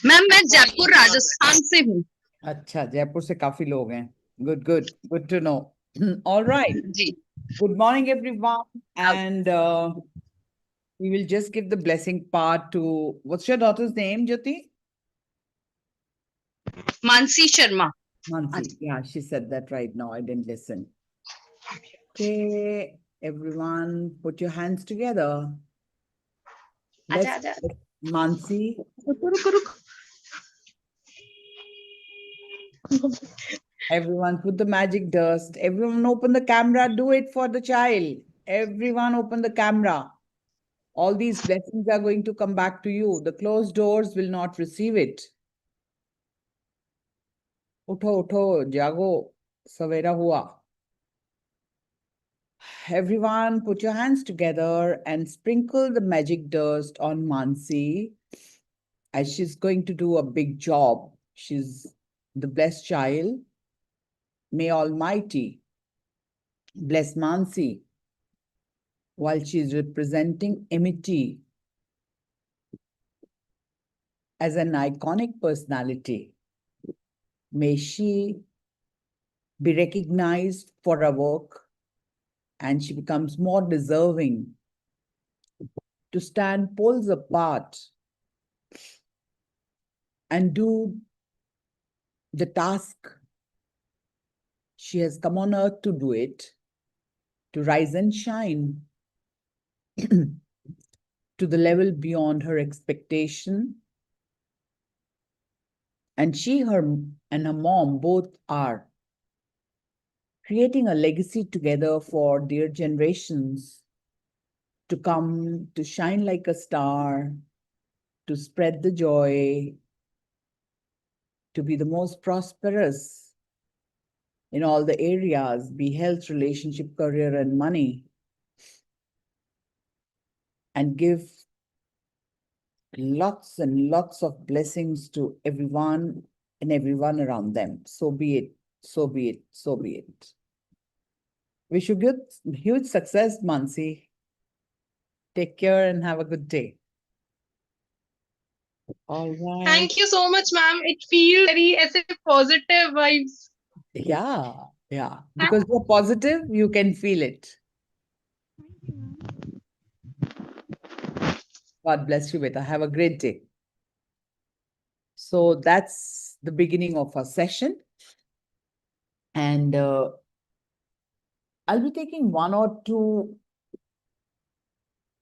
Ma'am मैं जयपुर राजस्थान से हूँ। अच्छा, जयपुर से काफी लोग हैं. Good to know. All right. Ji. Good morning, everyone. And we will just give the blessing part to, what's your daughter's name, Jyoti? Mansi Sharma. Mansi. Yeah, she said that right now. I didn't listen. Okay, everyone, put your hands together. आजा Let's, आजा। Mansi, रुको रुको रुको। everyone put the magic dust. Everyone open the camera. Do it for the child. Everyone open the camera. All these blessings are going to come back to you. The closed doors will not receive it. Utho, utho, jago, savera hua. Everyone, put your hands together and sprinkle the magic dust on Mansi as she's going to do a big job. She's the blessed child. May Almighty bless Mansi while she's representing Amity as an iconic personality. May she be recognized for her work and she becomes more deserving to stand poles apart and do the task she has come on earth to do it, to rise and shine to the level beyond her expectation. And she, her, and her mom both are creating a legacy together for their generations to come to shine like a star, to spread the joy, to be the most prosperous in all the areas, be health, relationship, career, and money, and give lots and lots of blessings to everyone and everyone around them. So be it, so be it, so be it. Wish you good, huge success, Mansi. Take care and have a good day. All right. Thank you so much, ma'am. It feels very ऐसे positive vibes. Yeah. Because you're positive, you can feel it. God bless you, beta. Have a great day. So that's the beginning of our session. And I'll be taking one or two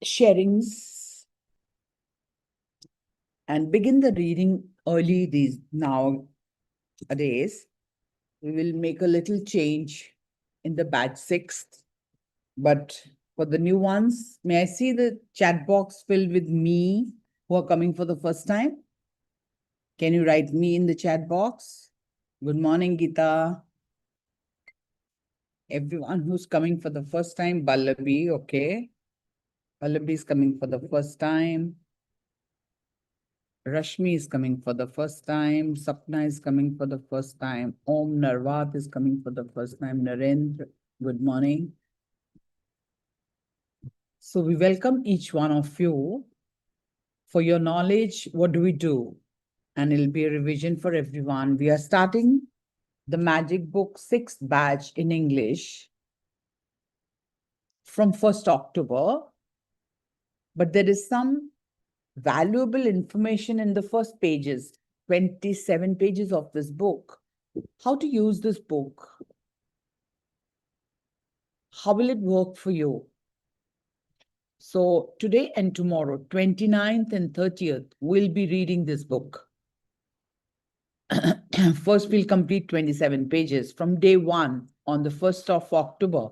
sharings and begin the reading early these nowadays. We will make a little change in the batch 6th. But for the new ones, may I see the chat box filled with me who are coming for the first time? Can you write me in the chat box? Good morning, Geeta. Everyone who's coming for the first time, Ballabi, okay. Ballabi is coming for the first time. Rashmi is coming for the first time. Sapna is coming for the first time. Om Narvat is coming for the first time. Narendra, good morning. So we welcome each one of you. For your knowledge, what do we do? And it'll be a revision for everyone. We are starting the Magic Book 6th batch in English from 1st October. But there is some valuable information in the first pages, 27 pages of this book. How to use this book? How will it work for you? So today and tomorrow, 29th and 30th, we'll be reading this book. First, we'll complete 27 pages. From day 1 on the 1st of October,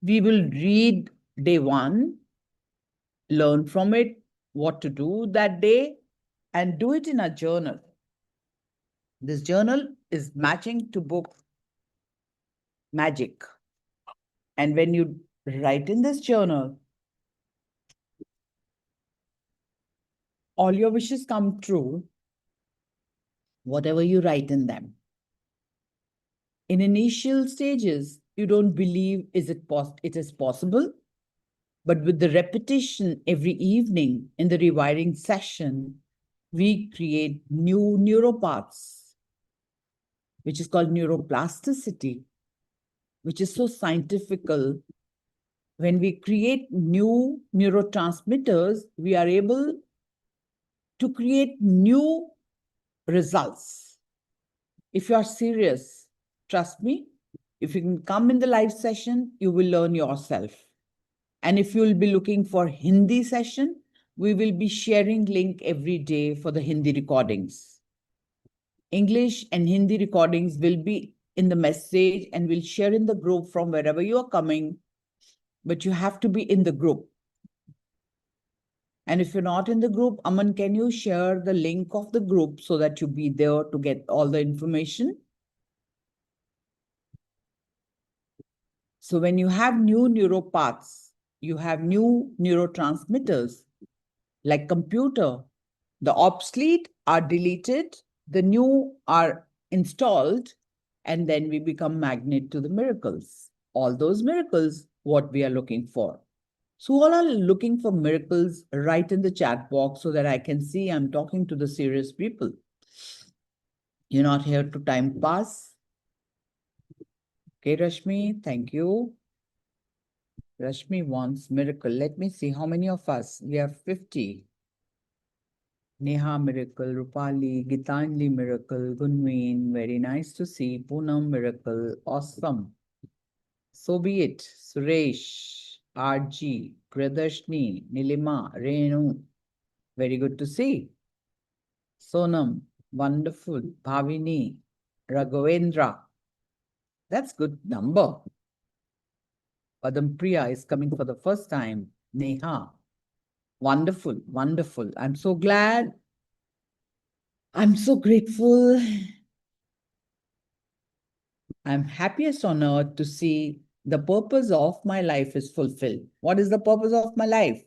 we will read day 1, learn from it, what to do that day, and do it in a journal. This journal is matching to book Magic. And when you write in this journal, all your wishes come true, whatever you write in them. In initial stages, you don't believe it is possible, but with the repetition every evening in the rewiring session, we create new neuropaths, which is called neuroplasticity, which is so scientifical. When we create new neurotransmitters, we are able to create new results. If you are serious, trust me, if you can come in the live session, you will learn yourself. And if you will be looking for Hindi session, we will be sharing link every day for the Hindi recordings. English and Hindi recordings will be in the message and we'll share in the group from wherever you are coming, but you have to be in the group. And if you're not in the group, Aman, can you share the link of the group so that you be there to get all the information? So when you have new neuropaths, you have new neurotransmitters, like computer, the obsolete are deleted, the new are installed, and then we become magnet to the miracles. All those miracles, what we are looking for. So all are looking for miracles, write in the chat box so that I can see I'm talking to the serious people. You're not here to time pass. Okay, Rashmi, thank you. Rashmi wants miracle. Let me see how many of us. We have 50. Neha miracle, Rupali, Gitanjali miracle, Gunween, very nice to see. Poonam miracle, awesome. So be it. Suresh, RG, Pradarshni, Nilima, Renu, very good to see. Sonam, wonderful. Bhavini, Raghavendra, that's good number. Padampriya is coming for the first time. Neha, wonderful, wonderful. I'm so glad. I'm so grateful. I'm happiest on earth to see the purpose of my life is fulfilled. What is the purpose of my life?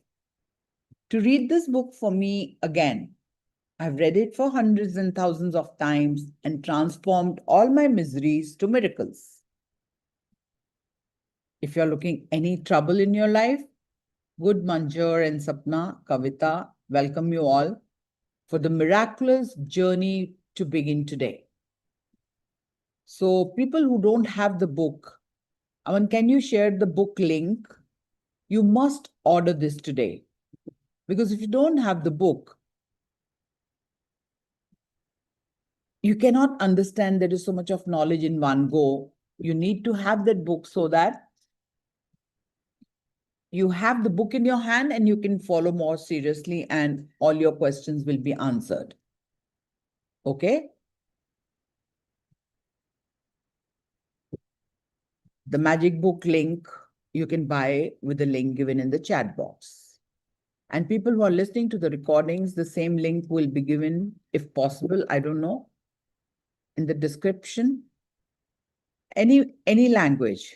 To read this book for me again. I've read it for hundreds and thousands of times and transformed all my miseries to miracles. If you're looking any trouble in your life, good Manjur and Sapna, Kavita, welcome you all for the miraculous journey to begin today. So people who don't have the book, Aman, can you share the book link? You must order this today. Because if you don't have the book, you cannot understand there is so much of knowledge in one go. You need to have that book so that you have the book in your hand and you can follow more seriously and all your questions will be answered. Okay? The magic book link you can buy with the link given in the chat box. And people who are listening to the recordings, the same link will be given, if possible, I don't know, in the description. Any language.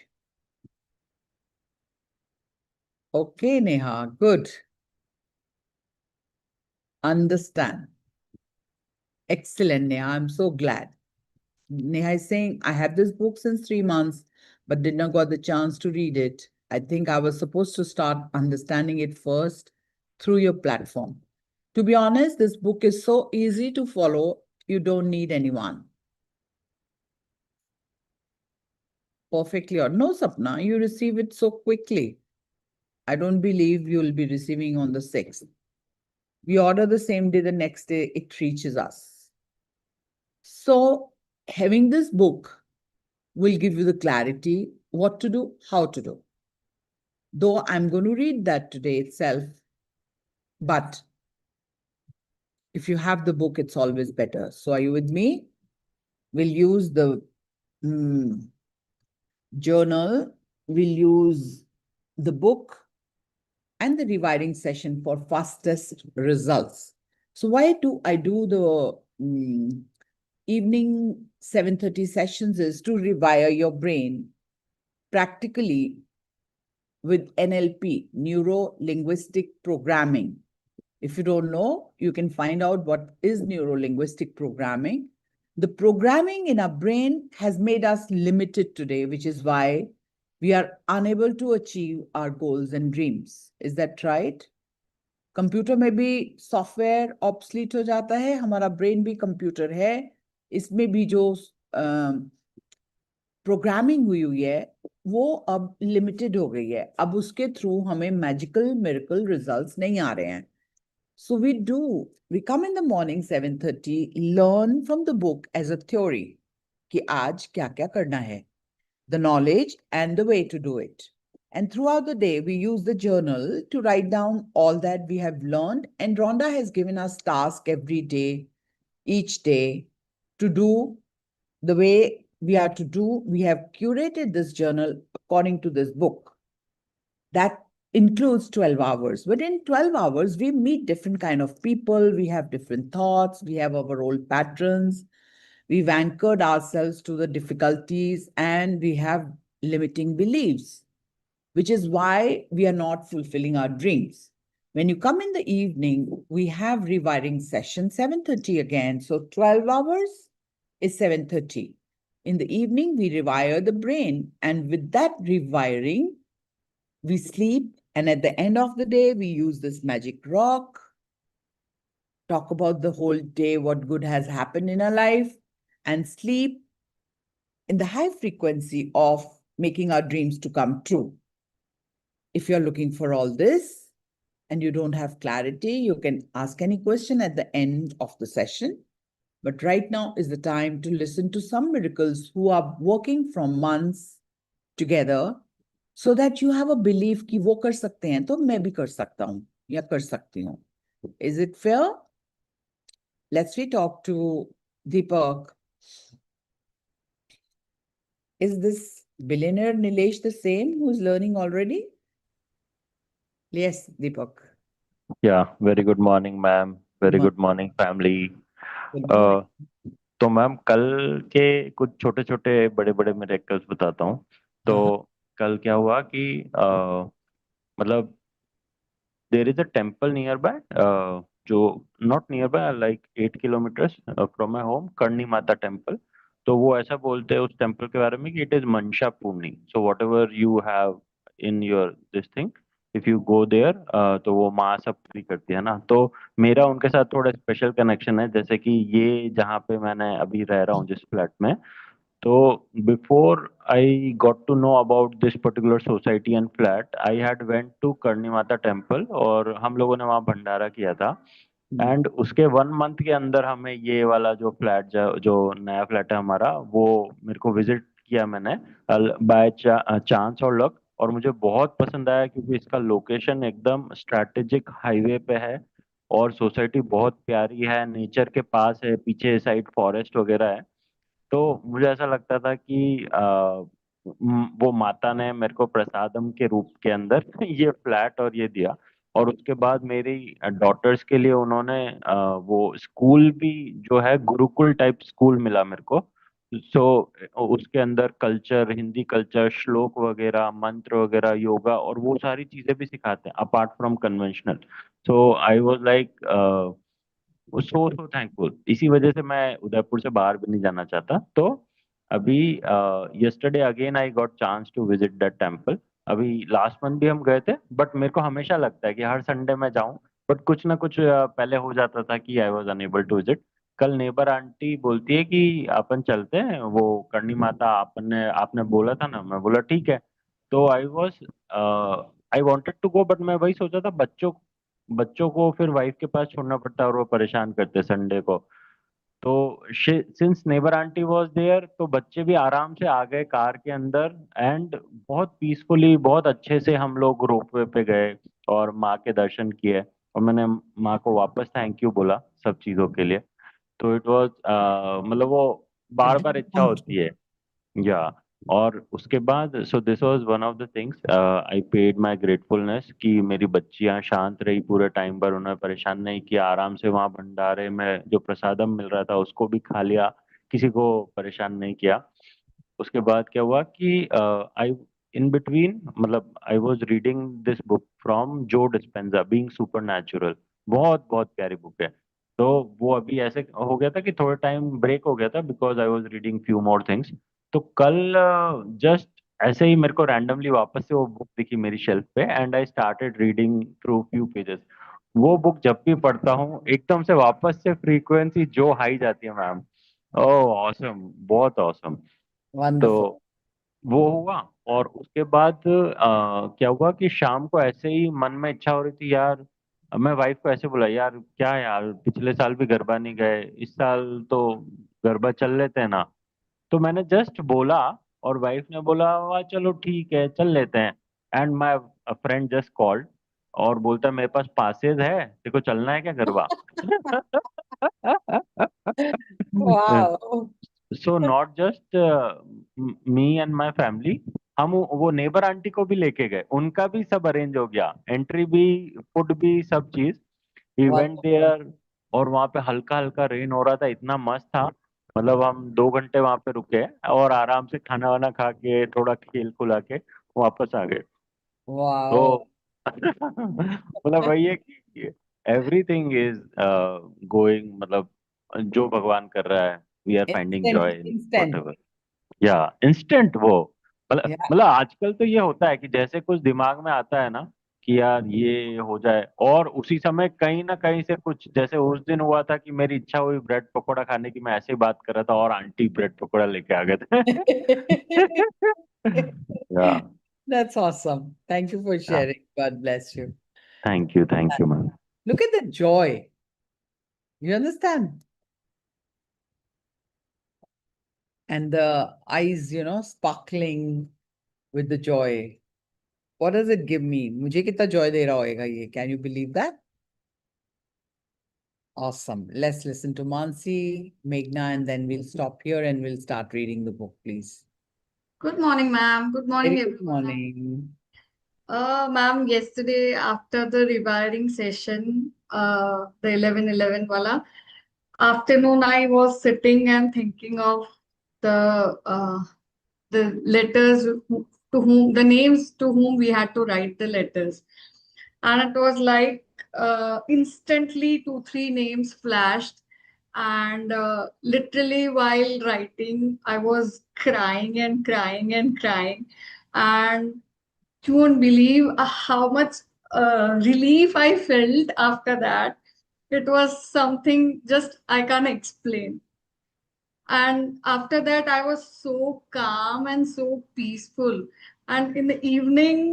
Okay, Neha, good. Understand. Excellent, Neha. I'm so glad. Neha is saying, I have this book since 3 months, but did not got the chance to read it. I think I was supposed to start understanding it first through your platform. To be honest, this book is so easy to follow, you don't need anyone. Perfectly or no, Sapna, you receive it so quickly. I don't believe you'll be receiving on the 6th. We order the same day, the next day it reaches us. So having this book will give you the clarity, what to do, how to do. Though I'm going to read that today itself, but if you have the book, it's always better. So are you with me? We'll use the journal, we'll use the book and the rewiring session for fastest results. So why do I do the evening 7:30 sessions is to rewire your brain practically with NLP, neuro-linguistic programming. If you don't know, you can find out what is neuro-linguistic programming. The programming in our brain has made us limited today, which is why we are unable to achieve our goals and dreams. Is that right? Computer में भी software obsolete हो जाता है, हमारा brain भी computer है, इसमें भी जो प्रोग्रामिंग हुई हुई है वो अब लिमिटेड हो गई है, अब उसके थ्रू हमें मैजिकल मिरेकल रिजल्ट्स नहीं आ रहे हैं. So we come in the morning 7:30, learn from the book as a theory कि आज क्या क्या करना है, the knowledge and the way to do it. And throughout the day, we use the journal to write down all that we have learned. And Rhonda has given us tasks every day, each day, to do the way we are to do. We have curated this journal according to this book. That includes 12 hours. But in 12 hours, we meet different kind of people. We have different thoughts. We have our old patterns. We've anchored ourselves to the difficulties and we have limiting beliefs, which is why we are not fulfilling our dreams. When you come in the evening, we have rewiring session 7:30 again. So 12 hours is 7:30. In the evening, we rewire the brain. And with that rewiring, we sleep. And at the end of the day, we use this magic rock, talk about the whole day, what good has happened in our life, and sleep in the high frequency of making our dreams to come true. If you're looking for all this and you don't have clarity, you can ask any question at the end of the session. But right now is the time to listen to some miracles who are working from months together so that you have a belief कि वो कर सकते हैं तो मैं भी कर सकता हूँ या कर सकती हूँ. Is it fair? Let's we talk to Deepak. Is this billionaire Nilesh the same who's learning already? Yes, Deepak. Yeah, very good morning, ma'am. Very good morning, family. Good morning. तो मैम कल के कुछ छोटे छोटे बड़े बड़े miracles बताता हूँ. तो कल क्या हुआ कि मतलब there is a temple nearby, जो not nearby, like 8 kilometers from my home, Karni Mata temple. तो वो ऐसा बोलते हैं उस टेम्पल के बारे में कि it is Mansa Purni. So whatever you have in your this thing, if you go there, तो वो माँ सब पूरी करती है ना. तो मेरा उनके साथ थोड़ा स्पेशल कनेक्शन है, जैसे कि ये जहाँ पे मैंने अभी रह रहा हूँ जिस फ्लैट में, तो before I got to know about this particular society and flat, I had went to Karni Mata temple और हम लोगों ने वहाँ भंडारा किया था. एंड उसके 1 मंथ के अंदर हमें ये वाला जो फ्लैट जो नया फ्लैट है हमारा, वो मेरे को विजिट किया मैंने बाय चांस और लक. और मुझे बहुत पसंद आया क्योंकि इसका लोकेशन एकदम स्ट्रैटेजिक हाईवे पे है और सोसाइटी बहुत प्यारी है, नेचर के पास है, पीछे साइड फॉरेस्ट वगैरह है. तो मुझे ऐसा लगता था कि वो माता ने मेरे को प्रसादम के रूप के अंदर ये फ्लैट और ये दिया. और उसके बाद मेरी डॉटर्स के लिए उन्होंने वो स्कूल भी जो है गुरुकुल टाइप स्कूल मिला मेरे को. सो उसके अंदर कल्चर, हिंदी कल्चर, श्लोक वगैरह, मंत्र वगैरह, योगा और वो सारी चीजें भी सिखाते हैं apart from conventional. So I was like so so thankful. इसी वजह से मैं उदयपुर से बाहर भी नहीं जाना चाहता. तो अभी yesterday again I got chance to visit that temple. अभी लास्ट मंथ भी हम गए थे, बट मेरे को हमेशा लगता है कि हर संडे मैं जाऊं, बट कुछ ना कुछ पहले हो जाता था कि I was unable to visit. कल नेबर आंटी बोलती है कि अपन चलते हैं वो करनी माता, आपने आपने बोला था ना. मैं बोला ठीक है. तो I wanted to go, but मैं वही सोचा था बच्चों बच्चों को फिर वाइफ के पास छोड़ना पड़ता है और वो परेशान करते संडे को. तो since neighbour aunty was there, तो बच्चे भी आराम से आ गए कार के अंदर. एंड बहुत पीसफुली, बहुत अच्छे से हम लोग रोपवे पे गए और माँ के दर्शन किए. और मैंने माँ को वापस थैंक यू बोला सब चीज़ों के लिए. तो इट वाज मतलब वो बार बार इच्छा होती है. या और उसके बाद so this was one of the things, I paid my gratefulness कि मेरी बच्चियां शांत रही पूरे टाइम पर, उन्हें परेशान नहीं किया, आराम से वहां भंडारे में जो प्रसादम मिल रहा था उसको भी खा लिया, किसी को परेशान नहीं किया. उसके बाद क्या हुआ कि आई इन बिटवीन, मतलब I was reading this book from जो डिस्पेंजा, बीइंग सुपर नेचुरल. बहुत बहुत प्यारी बुक है. तो वो अभी ऐसे हो गया था कि थोड़ा टाइम ब्रेक हो गया था because I was reading few more things. तो कल जस्ट ऐसे ही मेरे को रैंडमली वापस से वो बुक दिखी मेरी शेल्फ पे and I started reading through few pages. वो बुक जब भी पढ़ता हूँ एकदम से वापस से फ्रीक्वेंसी जो हाई जाती है मैम। ओह ऑसम, बहुत ऑसम। तो Wonderful. वो हुआ। और उसके बाद क्या हुआ कि शाम को ऐसे ही मन में इच्छा हो रही थी यार। मैं वाइफ को ऐसे बोला, यार क्या यार, पिछले साल भी गरबा नहीं गए, इस साल तो गरबा चल लेते हैं ना। तो मैंने जस्ट बोला और वाइफ ने बोला, वाह चलो ठीक है चल लेते हैं। And my friend just called और बोलता, मेरे पास पासेज है, देखो चलना है क्या garba? Wow. So not just me and my family, हम वो नेबर आंटी को भी लेके गए, उनका भी सब अरेंज हो गया, एंट्री भी, फूड भी, सब चीज। Event Wonderful. देयर। और वहां पे हल्का हल्का रेन हो रहा था, इतना मस्त था। मतलब हम 2 घंटे वहां पे रुके और आराम से खाना वाना खा के थोड़ा खेल खुला के वापस आ गए। Wow. तो मतलब वही है कि एवरीथिंग इज गोइंग, मतलब जो भगवान कर रहा है, we are finding Instant, joy in instant. Whatever. या इंस्टेंट वो, मतलब Yeah. आजकल तो ये होता है कि जैसे कुछ दिमाग में आता है ना कि यार ये हो जाए, और उसी समय कहीं ना कहीं से कुछ, जैसे उस दिन हुआ था कि मेरी इच्छा हुई ब्रेड पकौड़ा खाने की, मैं ऐसे ही बात कर रहा था और आंटी ब्रेड पकौड़ा लेके आ गए थे। या That's awesome. Thank you for sharing. God bless you. Thank you ma'am. Look at the joy. You understand? And the eyes, sparkling with the joy. What does it give me? मुझे कितना joy दे रहा होएगा ये? Can you believe that? Awesome. Let's listen to Mansi, Meghna, and then we'll stop here and we'll start reading the book, please. Good morning, ma'am. Good morning, Very good everyone. morning. Ma'am, yesterday after the rewiring session, the 11:11 wala afternoon, I was sitting and thinking of the uh, the letters to whom the names to whom we had to write the letters, and it was like instantly 2 3 names flashed, and literally while writing, I was crying and crying and crying, and you won't believe how much relief I felt after that. It was something just I can't explain. And after that, I was so calm and so peaceful. And in the evening,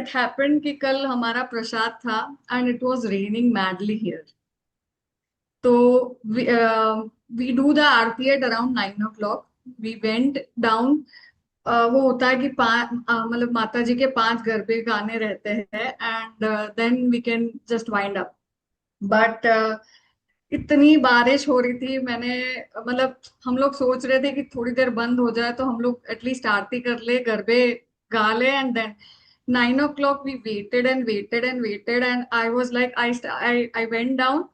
it happened कि कल हमारा प्रसाद था and it was raining madly here. So we do the Aarti at around 9 o'clock. We went down. वो होता है कि मतलब माता जी के 5 गरबे गाने रहते हैं and then we can just wind up, but इतनी बारिश हो रही थी, मैंने मतलब हम लोग सोच रहे थे कि थोड़ी देर बंद हो जाए तो हम लोग एटलीस्ट आरती कर ले, गरबे गा ले, and then 9 o'clock we waited and waited and waited, and I was like I went down.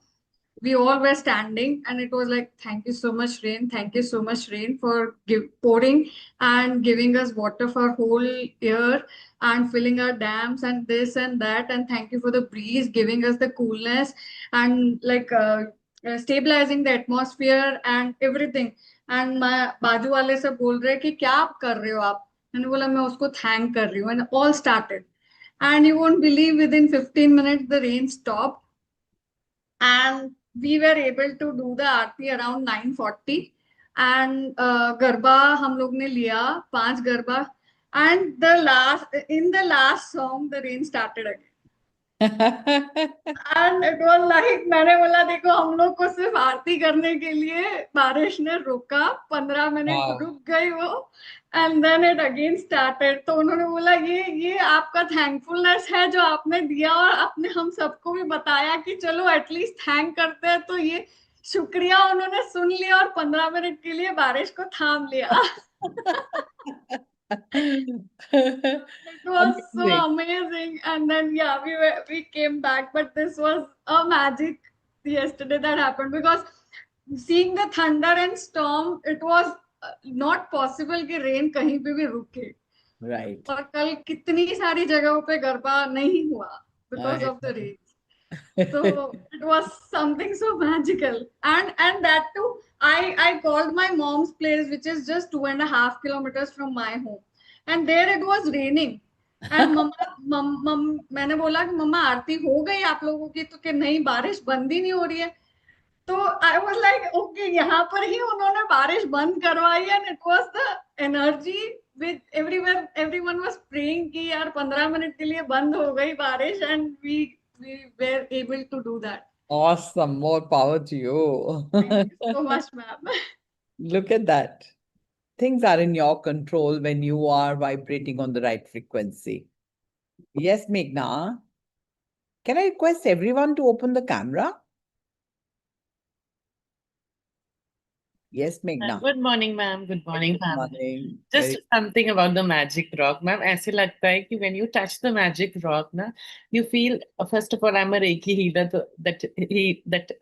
We all were standing and it was like, thank you so much rain, thank you so much rain for pouring and giving us water for whole year and filling our dams and this and that, and thank you for the breeze giving us the coolness and like stabilizing the atmosphere and everything. And my बाजू वाले से बोल रहे कि क्या आप कर रहे हो आप, मैंने बोला मैं उसको थैंक कर रही हूँ, and all started, and you won't believe within 15 minutes the rain stopped, and we were able to do the Aarti around 9:40, and garba हम लोग ने लिया 5 garba, and the last song the rain started again. And it was like, मैंने बोला देखो हम लोग को सिर्फ आरती करने के लिए बारिश ने रोका, 15 मिनट Wow. रुक गई वो, and then it again started. तो उन्होंने बोला ये आपका थैंकफुलनेस है जो आपने दिया, और आपने हम सबको भी बताया कि चलो एटलीस्ट थैंक करते हैं, तो ये शुक्रिया उन्होंने सुन लिया और 15 मिनट के लिए बारिश को थाम लिया। It was so Amazing. amazing. And then yeah, we came back, but this was a magic yesterday that happened, because seeing the thunder and storm, it was not possible कि rain कहीं पे भी रुके, Right. और कल कितनी सारी जगहों पे गरबा नहीं हुआ because I of the know. rain. So it was something so magical, and that too, I called my mom's place, which is just 2.5 kilometers from my home, and there it was raining, and मैंने बोला कि मम्मा आरती हो गई आप लोगों की, तो कि नहीं बारिश बंद ही नहीं हो रही है। तो आई वाज लाइक ओके, यहाँ पर ही उन्होंने बारिश बंद करवाई, and it was the energy with everyone, everyone was praying कि यार 15 मिनट के लिए बंद हो गई बारिश, and we were able to do that. Awesome. More power to you. Thank you so much ma'am. Look at that. Things are in your control when you are vibrating on the right frequency. Yes, Meghna. Can I request everyone to open the camera? Yes, Meghna. Good morning, ma'am. Good morning, Good ma'am. morning. Just something about the magic rock, ma'am. ऐसे लगता है कि when you touch the magic rock, na, you feel first of all I'm a Reiki healer, so that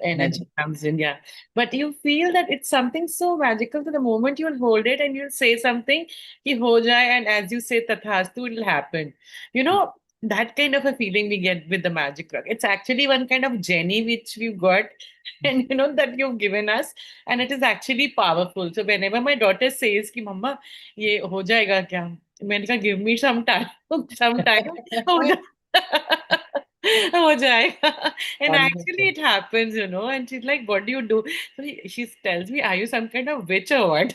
energy comes in, yeah. But you feel that it's something so magical to the moment you'll hold it and you'll say something, कि हो जाए, and as you say tathastu, it'll happen. You know, that kind of a feeling we get with the magic rock. It's actually one kind of genie which we've got, and you know that you've given us, and it is actually powerful. So whenever my daughter says कि मम्मा ये हो जाएगा क्या, मैंने कहा give me some time, some time, हो हो जाएगा, and actually it happens, you know. And she's like, what do you do? So she tells me, are you some kind of witch or what?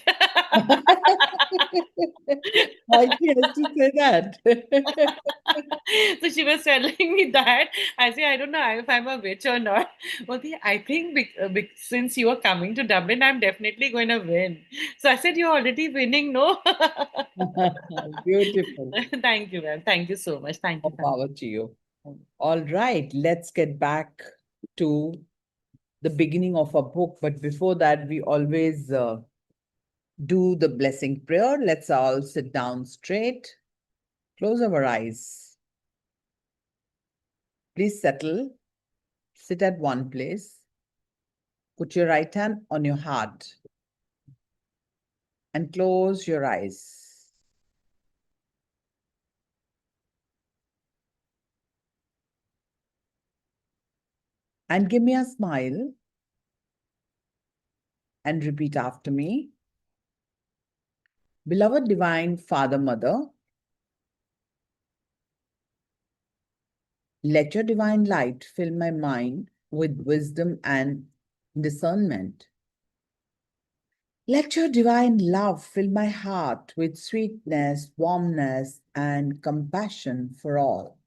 Why she has to say that? So she was telling me that. I say, I don't know if I'm a witch or not. Okay, I think since you are coming to Dublin, I'm definitely going to win. So I said, you're already winning, no? Beautiful. Thank you, ma'am. Thank you so much. Thank you. More power to you. All right, let's get back to the beginning of our book. But before that, we always do the blessing prayer. Let's all sit down straight. Close our eyes. Please settle. Sit at one place. Put your right hand on your heart and close your eyes. And give me a smile and repeat after me. Beloved Divine Father, Mother, let your divine light fill my mind with wisdom and discernment. Let your divine love fill my heart with sweetness, warmness, and compassion for all.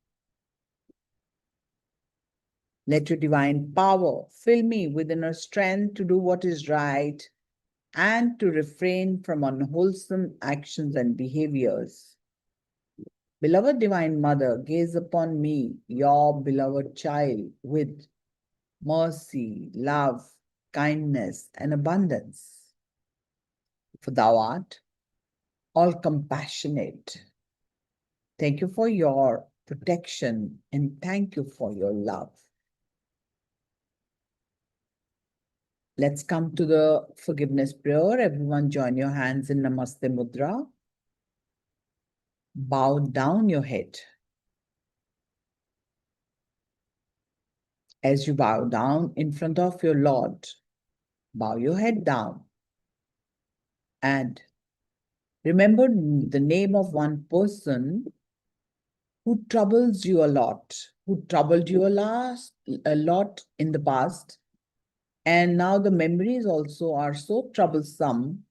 Let your divine power fill me with inner strength to do what is right and to refrain from unwholesome actions and behaviors. Beloved Divine Mother, gaze upon me, your beloved child, with mercy, love, kindness, and abundance. For thou art all compassionate. Thank you for your protection and thank you for your love. Let's come to the forgiveness prayer. Everyone join your hands in Namaste Mudra. Bow down your head. As you bow down in front of your Lord, bow your head down and remember the name of one person who troubles you a lot, who troubled you a lot in the past. And now the memories also are so troublesome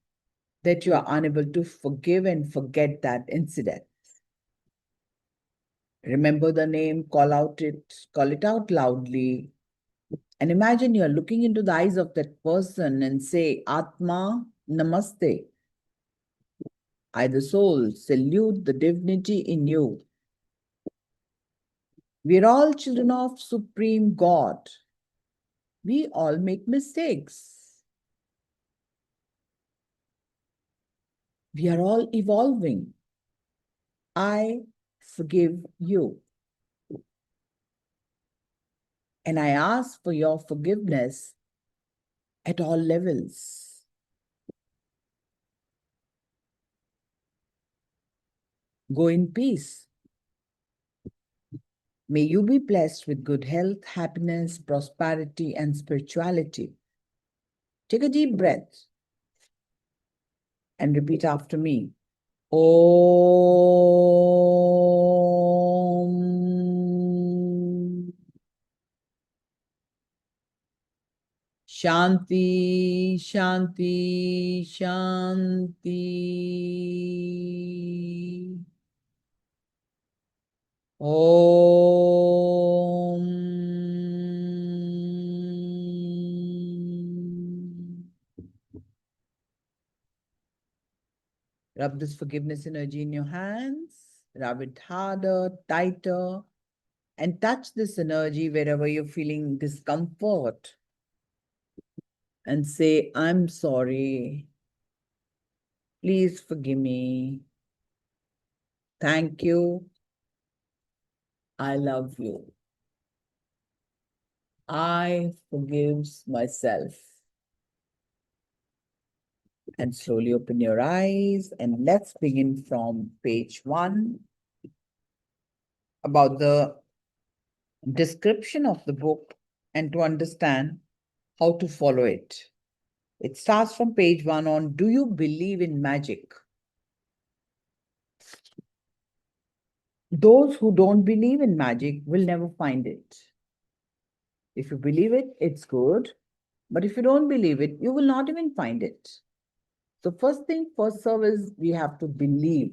that you are unable to forgive and forget that incident. Remember the name, call it out loudly, and imagine you're looking into the eyes of that person and say, Atma Namaste. I, the soul, salute the divinity in you. We're all children of Supreme God. We all make mistakes. We are all evolving. I forgive you. And I ask for your forgiveness at all levels. Go in peace. May you be blessed with good health, happiness, prosperity, and spirituality. Take a deep breath and repeat after me. Om. Shanti, Shanti, Shanti. Om. Rub this forgiveness energy in your hands. Rub it harder, tighter, and touch this energy wherever you're feeling discomfort. And say, I'm sorry. Please forgive me. Thank you. I love you. I forgive myself. And slowly open your eyes and let's begin from page 1 about the description of the book and to understand how to follow it. It starts from page 1 on, do you believe in magic? Those who don't believe in magic will never find it. If you believe it, it's good. But if you don't believe it, you will not even find it. So first thing, first serve is we have to believe.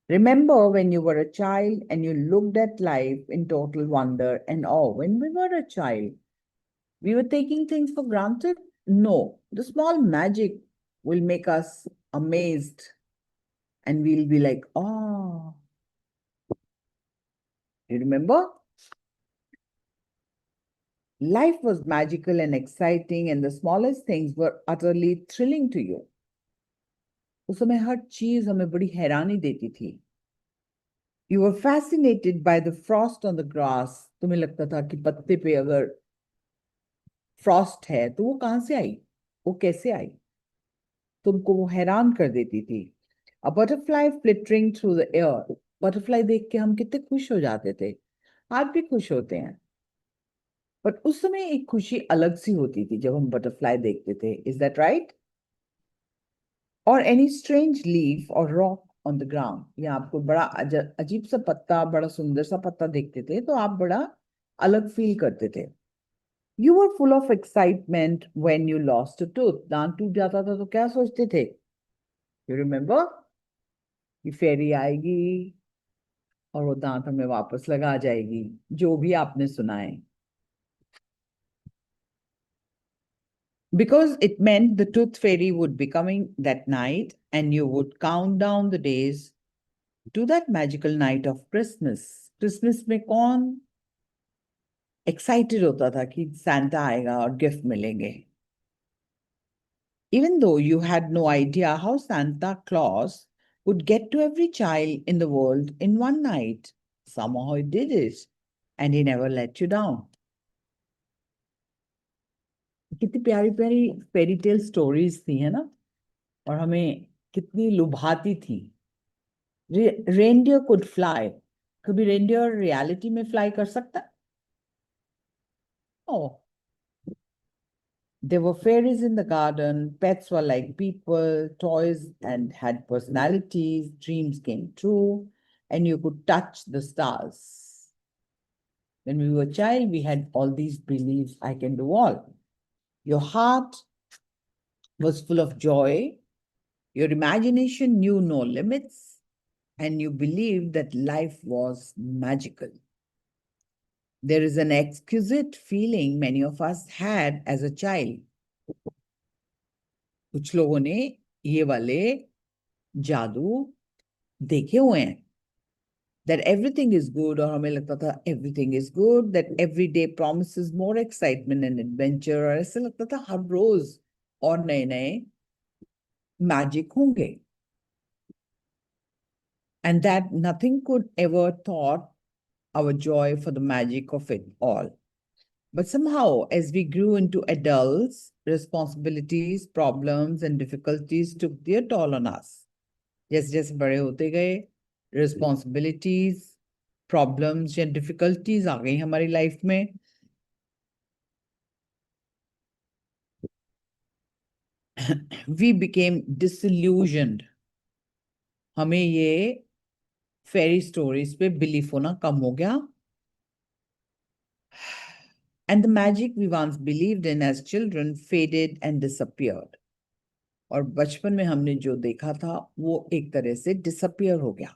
Remember when you were a child and you looked at life in total wonder and awe. When we were a child, we were taking things for granted? No. The small magic will make us amazed and we'll be like, oh. You remember? Life was magical and exciting and the smallest things were utterly thrilling to you. उस समय हर चीज हमें बड़ी हैरानी देती थी. You were fascinated by the frost on the grass. तुम्हें लगता था कि पत्ते पे अगर frost है तो वो कहां से आई, वो कैसे आई, तुमको वो हैरान कर देती थी. A butterfly flittering through the air. Butterfly देख के हम कितने खुश हो जाते थे. आज भी खुश होते हैं. But उस समय एक खुशी अलग सी होती थी जब हम butterfly देखते थे. Is that right? Or any strange leaf or rock on the ground. या आपको बड़ा अजीब सा पत्ता, बड़ा सुंदर सा पत्ता देखते थे तो आप बड़ा अलग फील करते थे. You were full of excitement when you lost a tooth. दांत टूट जाता था तो क्या सोचते थे? You remember? कि फेरी आएगी और वो दांत हमें वापस लगा जाएगी, जो भी आपने सुना है. Because it meant the tooth fairy would be coming that night and you would count down the days to that magical night of Christmas. Christmas में कौन excited होता था कि Santa आएगा और gift मिलेंगे? Even though you had no idea how Santa Claus would get to every child in the world in one night, somehow he did it and he never let you down. कितनी प्यारी प्यारी fairy tale stories थी, है ना? और हमें कितनी लुभाती थी. Reindeer could fly. कभी रेनडियर रियलिटी में फ्लाई कर सकता? Oh. There were fairies in the garden, pets were like people, toys and had personalities, dreams came true, and you could touch the stars. When we were a child, we had all these beliefs, I can do all. Your heart was full of joy, your imagination knew no limits, and you believed that life was magical. There is an exquisite feeling many of us had as a child. कुछ लोगों ने ये वाले जादू देखे हुए हैं. That everything is good, और हमें लगता था everything is good, that every day promises more excitement and adventure, और ऐसा लगता था हर रोज और नए नए मैजिक होंगे. And that nothing could ever thwart our joy for the magic of it all. But somehow, as we grew into adults, responsibilities, problems, and difficulties took their toll on us. जैसे जैसे बड़े होते गए, responsibilities, problems या difficulties आ गई हमारी life में. We became disillusioned. हमें ये fairy stories पे belief होना कम हो गया. And the magic we once believed in as children faded and disappeared. और बचपन में हमने जो देखा था वो एक तरह से disappear हो गया.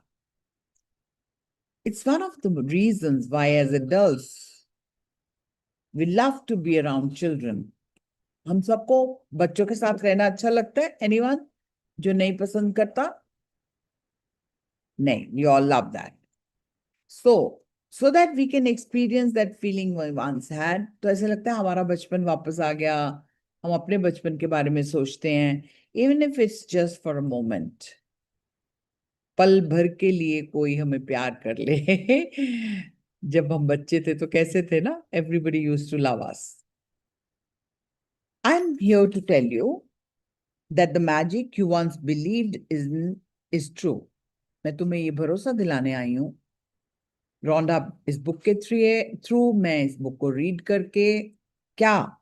It's one of the reasons why as adults we love to be around children. हम सबको बच्चों के साथ रहना अच्छा लगता है. Anyone जो नहीं पसंद करता? नहीं, we all love that. So that we can experience that feeling we once had. तो ऐसे लगता है हमारा बचपन वापस आ गया. हम अपने बचपन के बारे में सोचते हैं, even if it's just for a moment. पल भर के लिए कोई हमें प्यार कर ले. जब हम बच्चे थे तो कैसे थे ना? Everybody used to love us. I'm here to tell you that the magic you once believed is true. मैं तुम्हें ये भरोसा दिलाने आई हूँ. रोंडा इस बुक के थ्रू मैं इस बुक को रीड करके क्या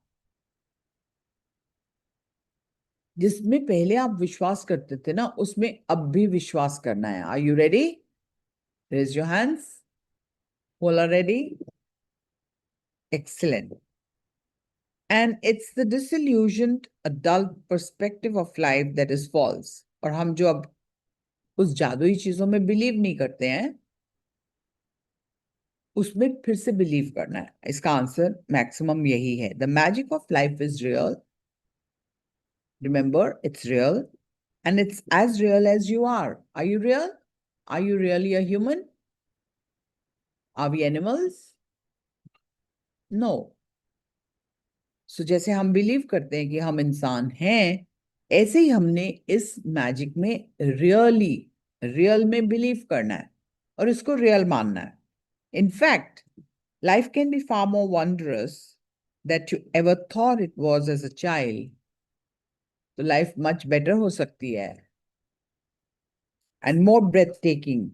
जिसमें पहले आप विश्वास करते थे ना उसमें अब भी विश्वास करना है. Are you ready? Raise your hands. All are ready? Excellent. And it's the disillusioned adult perspective of life that is false. और हम जो अब उस जादुई चीजों में बिलीव नहीं करते हैं उसमें फिर से बिलीव करना है. इसका आंसर मैक्सिमम यही है. The magic of life is real. Remember, it's real. And it's as real as you are. Are you real? Are you really a human? Are we animals? No. So जैसे हम believe करते हैं कि हम इंसान हैं, ऐसे ही हमने इस मैजिक में रियल में बिलीव करना है और इसको रियल मानना है. In fact, life can be far more wondrous than you ever thought it was as a child. तो लाइफ मच बेटर हो सकती है and more breathtaking.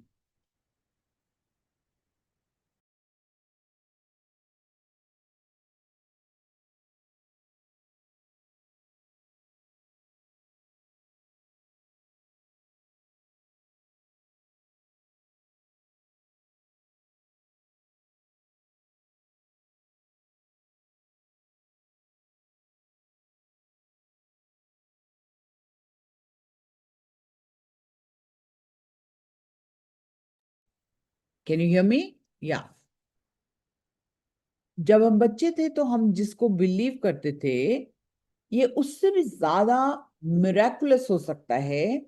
Can you hear me? Yeah. जब हम बच्चे थे तो हम जिसको बिलीव करते थे ये उससे भी ज्यादा मिराकुलस हो सकता है.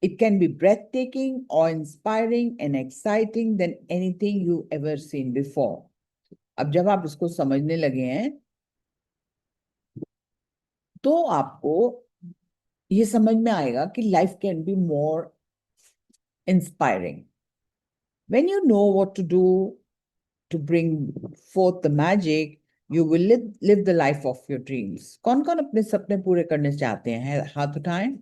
It can be breathtaking, awe-inspiring and exciting than anything you ever seen before. अब जब आप इसको समझने लगे हैं तो आपको ये समझ में आएगा कि life can be more inspiring. When you know what to do to bring forth the magic, you will live the life of your dreams. कौन कौन अपने सपने पूरे करने चाहते हैं? हाथ उठाएं.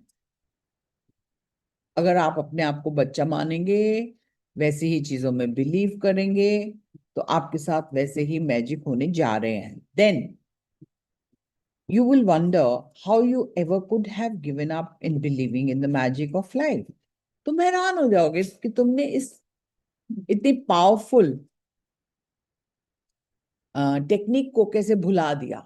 अगर आप अपने आप को बच्चा मानेंगे, वैसी ही चीजों में बिलीव करेंगे तो आपके साथ वैसे ही मैजिक होने जा रहे हैं. Then you will wonder how you ever could have given up in believing in the magic of life. तुम हैरान हो जाओगे कि तुमने इस इतनी पावरफुल टेक्निक को कैसे भुला दिया.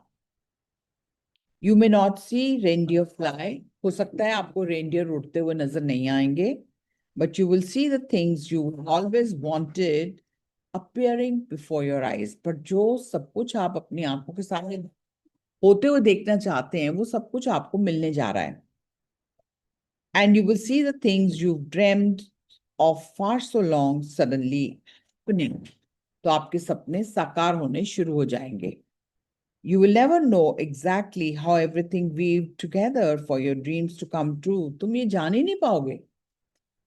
You may not see reindeer fly. हो सकता है आपको रेनडियर उड़ते हुए नजर नहीं आएंगे, but you will see the things you always wanted appearing before your eyes. पर जो सब कुछ आप अपनी आंखों के सामने होते हुए देखना चाहते हैं वो सब कुछ आपको मिलने जा रहा है. And you will see the things you've dreamed of for so long suddenly happening. तो आपके सपने साकार होने शुरू हो जाएंगे. You will never know exactly how everything weaved together for your dreams to come true. तुम ये जान ही नहीं पाओगे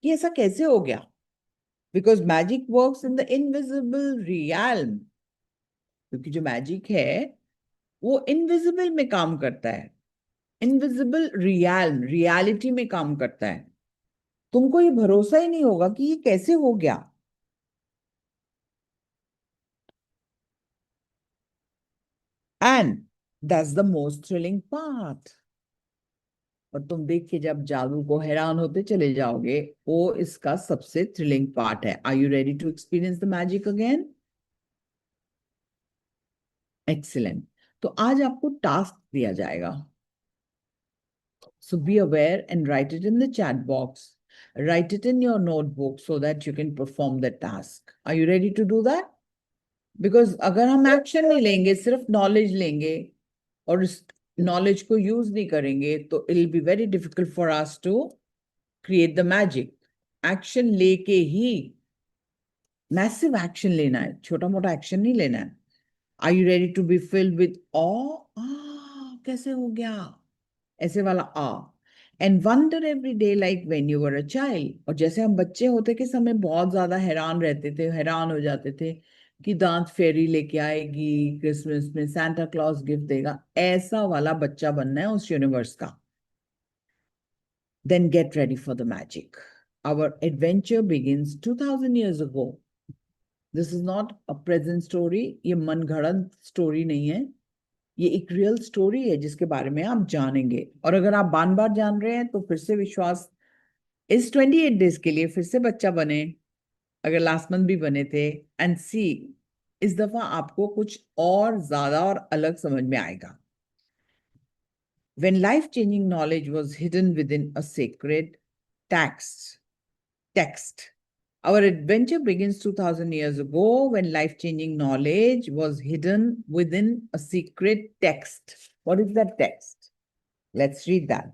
कि ऐसा कैसे हो गया. Because magic works in the invisible realm. क्योंकि जो मैजिक है वो इनविजिबल में काम करता है. इनविजिबल रियलिटी में काम करता है. तुमको ये भरोसा ही नहीं होगा कि ये कैसे हो गया. And that's the most thrilling part. और तुम देख के जब जादू को हैरान होते चले जाओगे, वो इसका सबसे थ्रिलिंग पार्ट है. Are you ready to experience the magic again? Excellent. तो आज आपको टास्क दिया जाएगा. So be aware and write it in the chat box. Write it in your notebook so that you can perform the task. Are you ready to do that? Because अगर हम action नहीं लेंगे, सिर्फ knowledge लेंगे और इस knowledge को use नहीं करेंगे, तो it will be very difficult for us to create the magic. Action लेके ही, मैसिव एक्शन लेना है, छोटा मोटा एक्शन नहीं लेना है. Are you ready to be filled with awe? कैसे हो गया ऐसे वाला आ? And wonder every day like when you were a child. और जैसे हम बच्चे होते के समय बहुत ज्यादा हैरान रहते थे, हैरान हो जाते थे कि दांत फेरी लेके आएगी, क्रिसमस में सांता क्लॉज गिफ्ट देगा, ऐसा वाला बच्चा बनना है उस यूनिवर्स का. Then get ready for the magic. Our adventure begins 2000 years ago. This is not a present story. ये मनगढ़ंत स्टोरी नहीं है, ये एक रियल स्टोरी है जिसके बारे में आप जानेंगे. और अगर आप बार बार जान रहे हैं तो फिर से विश्वास, इस 28 डेज के लिए फिर से बच्चा बने, अगर लास्ट मंथ भी बने थे, एंड सी इस दफा आपको कुछ और ज्यादा और अलग समझ में आएगा. When life-changing knowledge was hidden within a sacred text. Our adventure begins 2000 years ago when life-changing knowledge was hidden within a secret text. What is that text? Let's read that.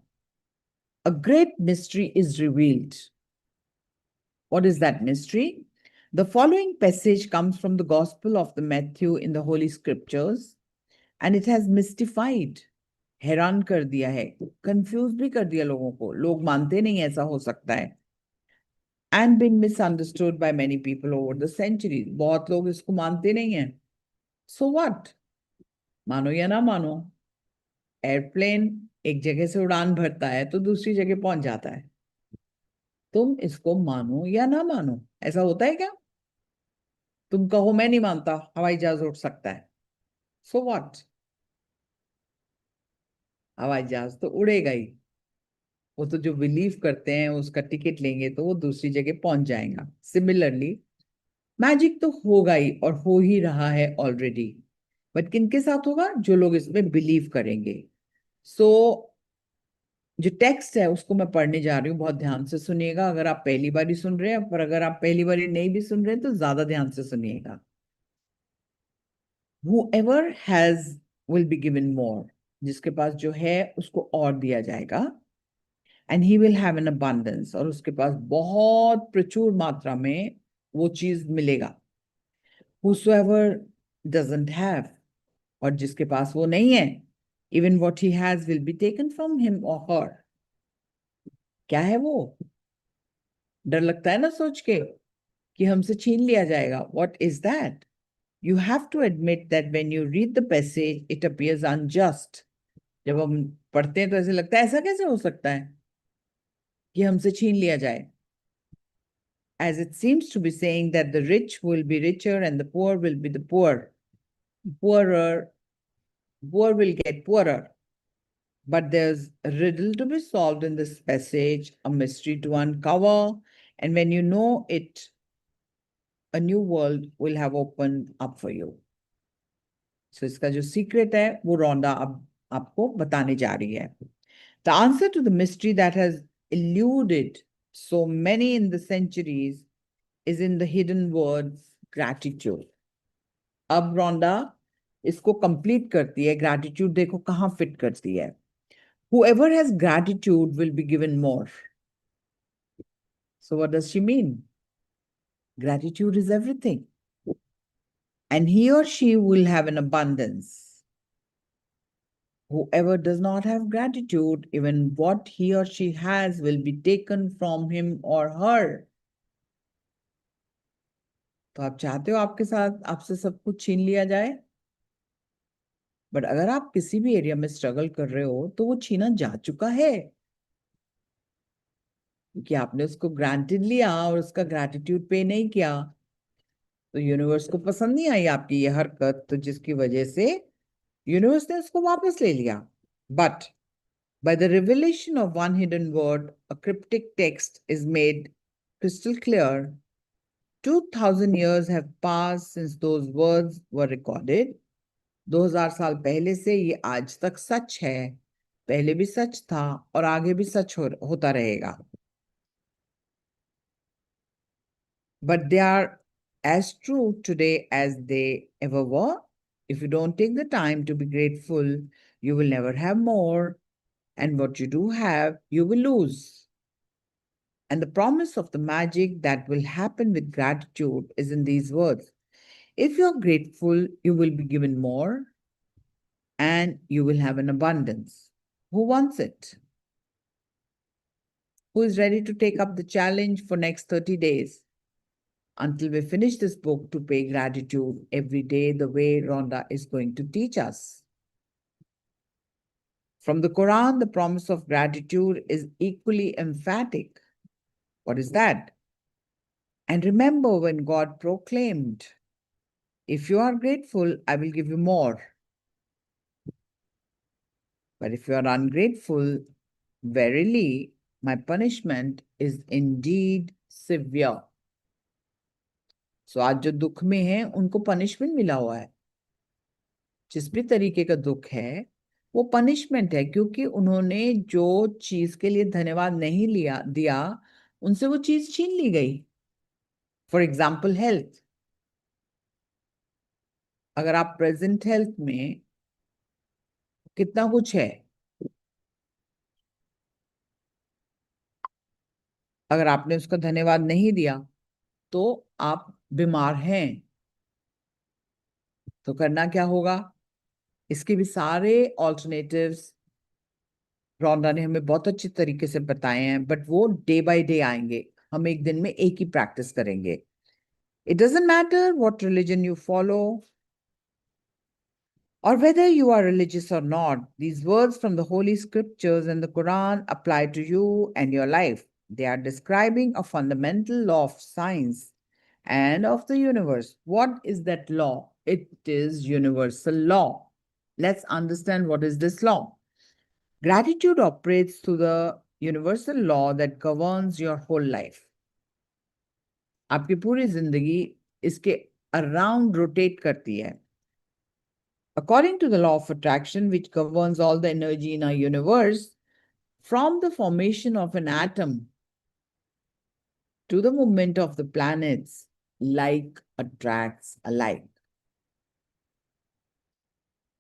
A great mystery is revealed. What is that mystery? The following passage comes from the Gospel of the Matthew in the Holy Scriptures, and it has mystified, हैरान कर दिया है, confuse भी कर दिया लोगों को. लोग मानते नहीं ऐसा हो सकता है. And been misunderstood by many people over the centuries. बहुत लोग इसको मानते नहीं हैं. So what? मानो या ना मानो, एयरप्लेन एक जगह से उड़ान भरता है तो दूसरी जगह पहुंच जाता है. तुम इसको मानो या ना मानो, ऐसा होता है क्या? तुम कहो मैं नहीं मानता हवाई जहाज उड़ सकता है. So what? हवाई जहाज तो उड़ेगा ही. वो तो जो बिलीव करते हैं उसका टिकट लेंगे तो वो दूसरी जगह पहुंच जाएगा. सिमिलरली मैजिक तो होगा ही और हो ही रहा है ऑलरेडी. बट किनके साथ होगा? जो लोग इसमें बिलीव करेंगे. सो जो टेक्स्ट है उसको मैं पढ़ने जा रही हूँ, बहुत ध्यान से सुनिएगा. अगर आप पहली बार ही सुन रहे हैं, पर अगर आप पहली बार नहीं भी सुन रहे हैं तो ज्यादा ध्यान से सुनिएगा. Whoever has will be given more. जिसके पास जो है उसको और दिया जाएगा. And he will have an abundance. और उसके पास बहुत प्रचुर मात्रा में वो चीज मिलेगा. Whosoever doesn't have, और जिसके पास वो नहीं है, even what he has will be taken from him or her. क्या है वो? डर लगता है ना सोच के कि हमसे छीन लिया जाएगा. What is that? You have to admit that when you read the passage, it appears unjust. जब हम पढ़ते हैं तो ऐसे लगता है ऐसा कैसे हो सकता है कि हमसे छीन लिया जाए. As it seems to be saying that the rich will be richer and the poor will be the poor. Poor will get poorer. But there's a riddle to be solved in this passage, a mystery to uncover, and when you know it, a new world will have opened up for you. So इसका जो secret है वो रोंडा अब आपको बताने जा रही है. The answer to the mystery that has eluded so many in the centuries is in the hidden words gratitude. अब रोंडा इसको कंप्लीट करती है. ग्रैटिट्यूड देखो कहाँ फिट करती है. Whoever has gratitude will be given more. So what does she mean? Gratitude is everything. And he or she will have an abundance. Whoever does not have gratitude, even what he or she has will be taken from him or her. तो आप चाहते हो आपके साथ आपसे सब कुछ छीन लिया जाए, बट अगर आप किसी भी एरिया में स्ट्रगल कर रहे हो तो वो छीना जा चुका है, क्योंकि आपने उसको ग्रांटेड लिया और उसका ग्रैटिट्यूड पे नहीं किया. तो यूनिवर्स को पसंद नहीं आई आपकी ये हरकत, तो जिसकी वजह से यूनिवर्स ने उसको वापस ले लिया. But by the revelation of one hidden word, a cryptic text is made crystal clear. 2000 years have passed since those words were recorded. 2000 साल पहले से ये आज तक सच है, पहले भी सच था और आगे भी सच होता रहेगा. But they are as true today as they ever were. If you don't take the time to be grateful, you will never have more. And what you do have, you will lose. And the promise of the magic that will happen with gratitude is in these words. If you're grateful, you will be given more and you will have an abundance. Who wants it? Who is ready to take up the challenge for next 30 days? Until we finish this book, to pay gratitude every day the way Rhonda is going to teach us. From the Quran, the promise of gratitude is equally emphatic. What is that? And remember when God proclaimed, if you are grateful, I will give you more. But if you are ungrateful, verily, my punishment is indeed severe. So आज जो दुख में हैं, उनको punishment मिला हुआ है. जिस भी तरीके का दुख है, वो पनिशमेंट है, क्योंकि उन्होंने जो चीज के लिए धन्यवाद नहीं दिया, उनसे वो चीज छीन ली गई. For example health. अगर आप प्रेजेंट हेल्थ में कितना कुछ है, अगर आपने उसका धन्यवाद नहीं दिया तो आप बीमार हैं. तो करना क्या होगा? इसके भी सारे ऑल्टरनेटिव्स रॉन्डा ने हमें बहुत अच्छी तरीके से बताए हैं, बट वो डे बाय डे आएंगे. हम एक दिन में एक ही प्रैक्टिस करेंगे. It doesn't matter what religion you follow or whether you are religious or not. These words from the Holy Scriptures and the Quran apply to you and your life. They are describing a fundamental law of science and of the universe. What is that law? It is universal law. Let's understand what is this law. Gratitude operates through the universal law that governs your whole life. आपकी पूरी जिंदगी इसके around rotate करती है. According to the law of attraction, which governs all the energy in our universe, from the formation of an atom to the movement of the planets, like attracts alike.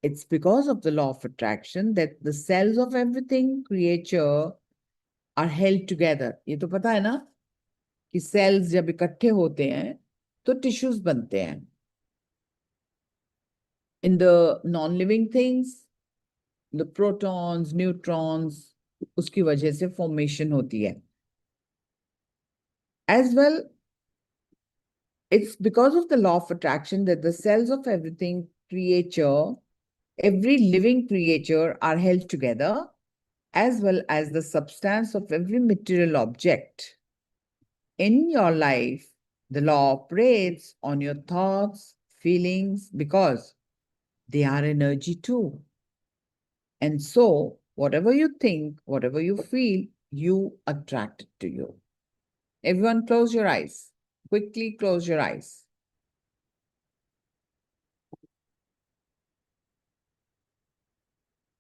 It's because of the law of attraction that the cells of everything creature are held together. ये तो पता है ना कि cells जब इकट्ठे होते हैं तो tissues बनते हैं. In the non-living things, the protons, neutrons, उसकी वजह से formation होती है. As well, it's because of the law of attraction that the cells of everything creature, every living creature are held together, as well as the substance of every material object. In your life, the law operates on your thoughts, feelings, because they are energy too. And so, whatever you think, whatever you feel, you attract it to you. Everyone close your eyes. Quickly close your eyes.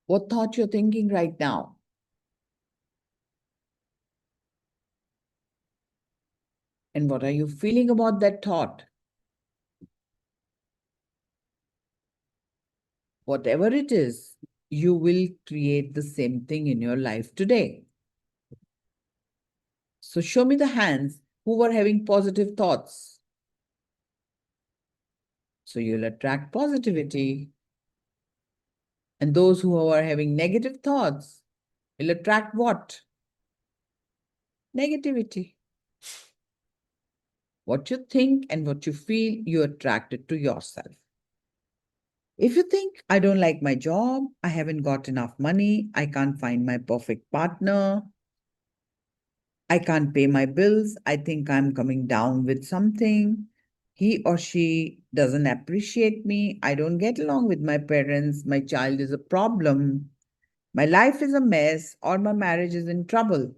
What thought you're thinking right now? And what are you feeling about that thought? Whatever it is, you will create the same thing in your life today. So show me the hands who were having positive thoughts. So you'll attract positivity. And those who are having negative thoughts will attract what? Negativity. What you think and what you feel, you attract it to yourself. If you think, I don't like my job, I haven't got enough money, I can't find my perfect partner, I can't pay my bills, I think I'm coming down with something, he or she doesn't appreciate me, I don't get along with my parents, my child is a problem, my life is a mess, or my marriage is in trouble,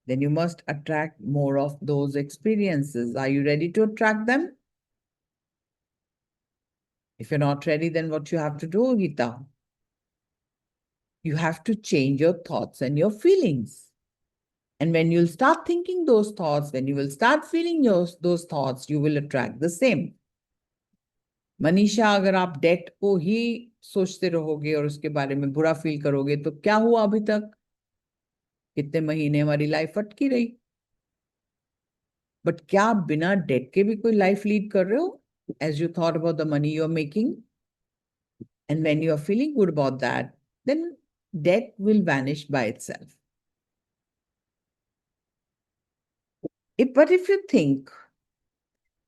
then you must attract more of those experiences. Are you ready to attract them? If you're not ready, then what you have to do, Gita? You have to change your thoughts and your feelings. And when you'll start thinking those thoughts, when you will start feeling those thoughts, you will attract the same. Manisha, अगर आप date को ही सोचते रहोगे और उसके बारे में बुरा फील करोगे तो क्या हुआ अभी तक? कितने महीने हमारी लाइफ अटकी रही। बट क्या आप बिना डेट के भी कोई लाइफ लीड कर रहे हो? As you thought about the money you are making, and when you are feeling good about that, then debt will vanish by itself. But if you think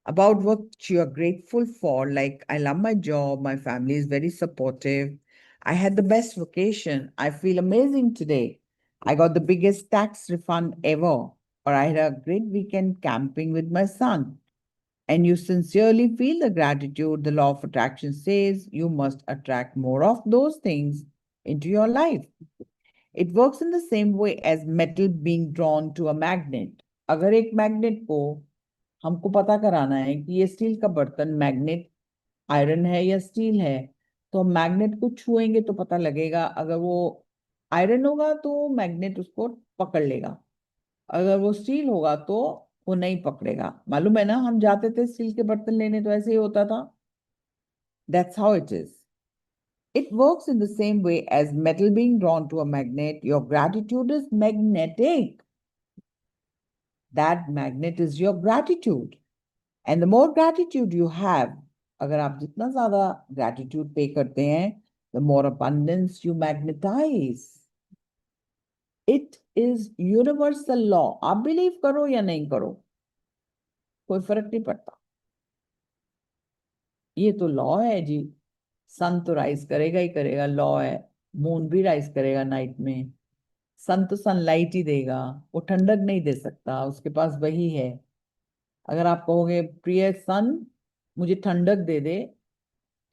about what you are grateful for, like, I love my job, my family is very supportive, I had the best vacation, I feel amazing today, I got the biggest tax refund ever, or I had a great weekend camping with my son, and you sincerely feel the gratitude, the law of attraction says you must attract more of those things into your life. It works in the same way as metal being drawn to a magnet. अगर एक magnet को हमको पता कराना है कि ये steel का बर्तन मैग्नेट आयरन है या स्टील है, तो हम मैग्नेट को छुएंगे तो पता लगेगा। अगर वो आयरन होगा तो मैग्नेट उसको पकड़ लेगा, अगर वो स्टील होगा तो वो नहीं पकड़ेगा। मालूम है ना, हम जाते थे स्टील के बर्तन लेने तो ऐसे ही होता था। That's how it is. It works in the same way as metal being drawn to a magnet. Your gratitude is magnetic. That magnet is your gratitude. And the more gratitude you have, अगर आप जितना ज़्यादा gratitude pay करते हैं, the more abundance you magnetize. It is universal law. आप believe करो या नहीं करो, कोई फर्क नहीं पड़ता। ये तो लॉ है जी। सन तो राइज करेगा ही करेगा, लॉ है। मून भी राइज करेगा नाइट में। सन तो सनलाइट ही देगा, वो ठंडक नहीं दे सकता, उसके पास वही है। अगर आप कहोगे प्रिय सन मुझे ठंडक दे दे,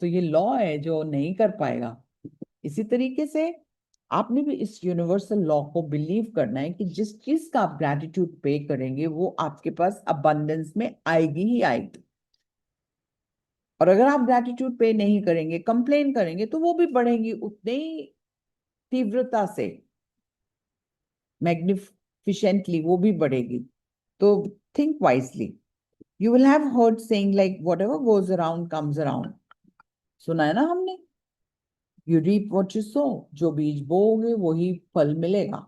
तो ये लॉ है जो नहीं कर पाएगा। इसी तरीके से आपने भी इस यूनिवर्सल लॉ को बिलीव करना है कि जिस चीज का आप ग्रैटिट्यूड पे करेंगे वो आपके पास अबंडेंस में आएगी ही आएगी। और अगर आप ग्रैटिट्यूड पे नहीं करेंगे, कंप्लेन करेंगे, तो वो भी बढ़ेंगी उतनी ही तीव्रता से, मैग्निफिशेंटली वो भी बढ़ेगी। तो think wisely. You will have heard saying like whatever goes around comes around. सुना है ना हमने, you reap what you sow, जो बीज बोओगे वही फल मिलेगा।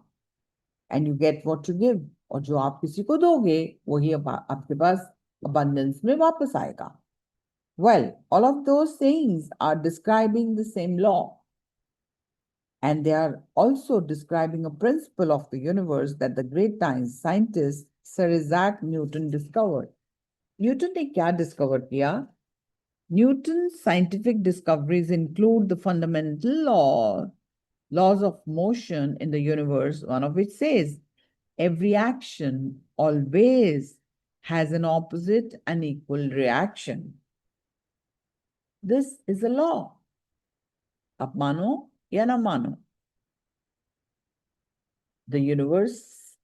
And you get what you give, और जो आप किसी को दोगे वही आपके पास अबंडेंस में वापस आएगा। Well, all of those sayings are describing the same law. And they are also describing a principle of the universe that the great scientist Sir Isaac Newton discovered. Newton ने क्या discover किया? Newton's scientific discoveries include the fundamental laws of motion in the universe, one of which says every action always has an opposite and equal reaction. This is a law. आप मानो या ना मानो, the universe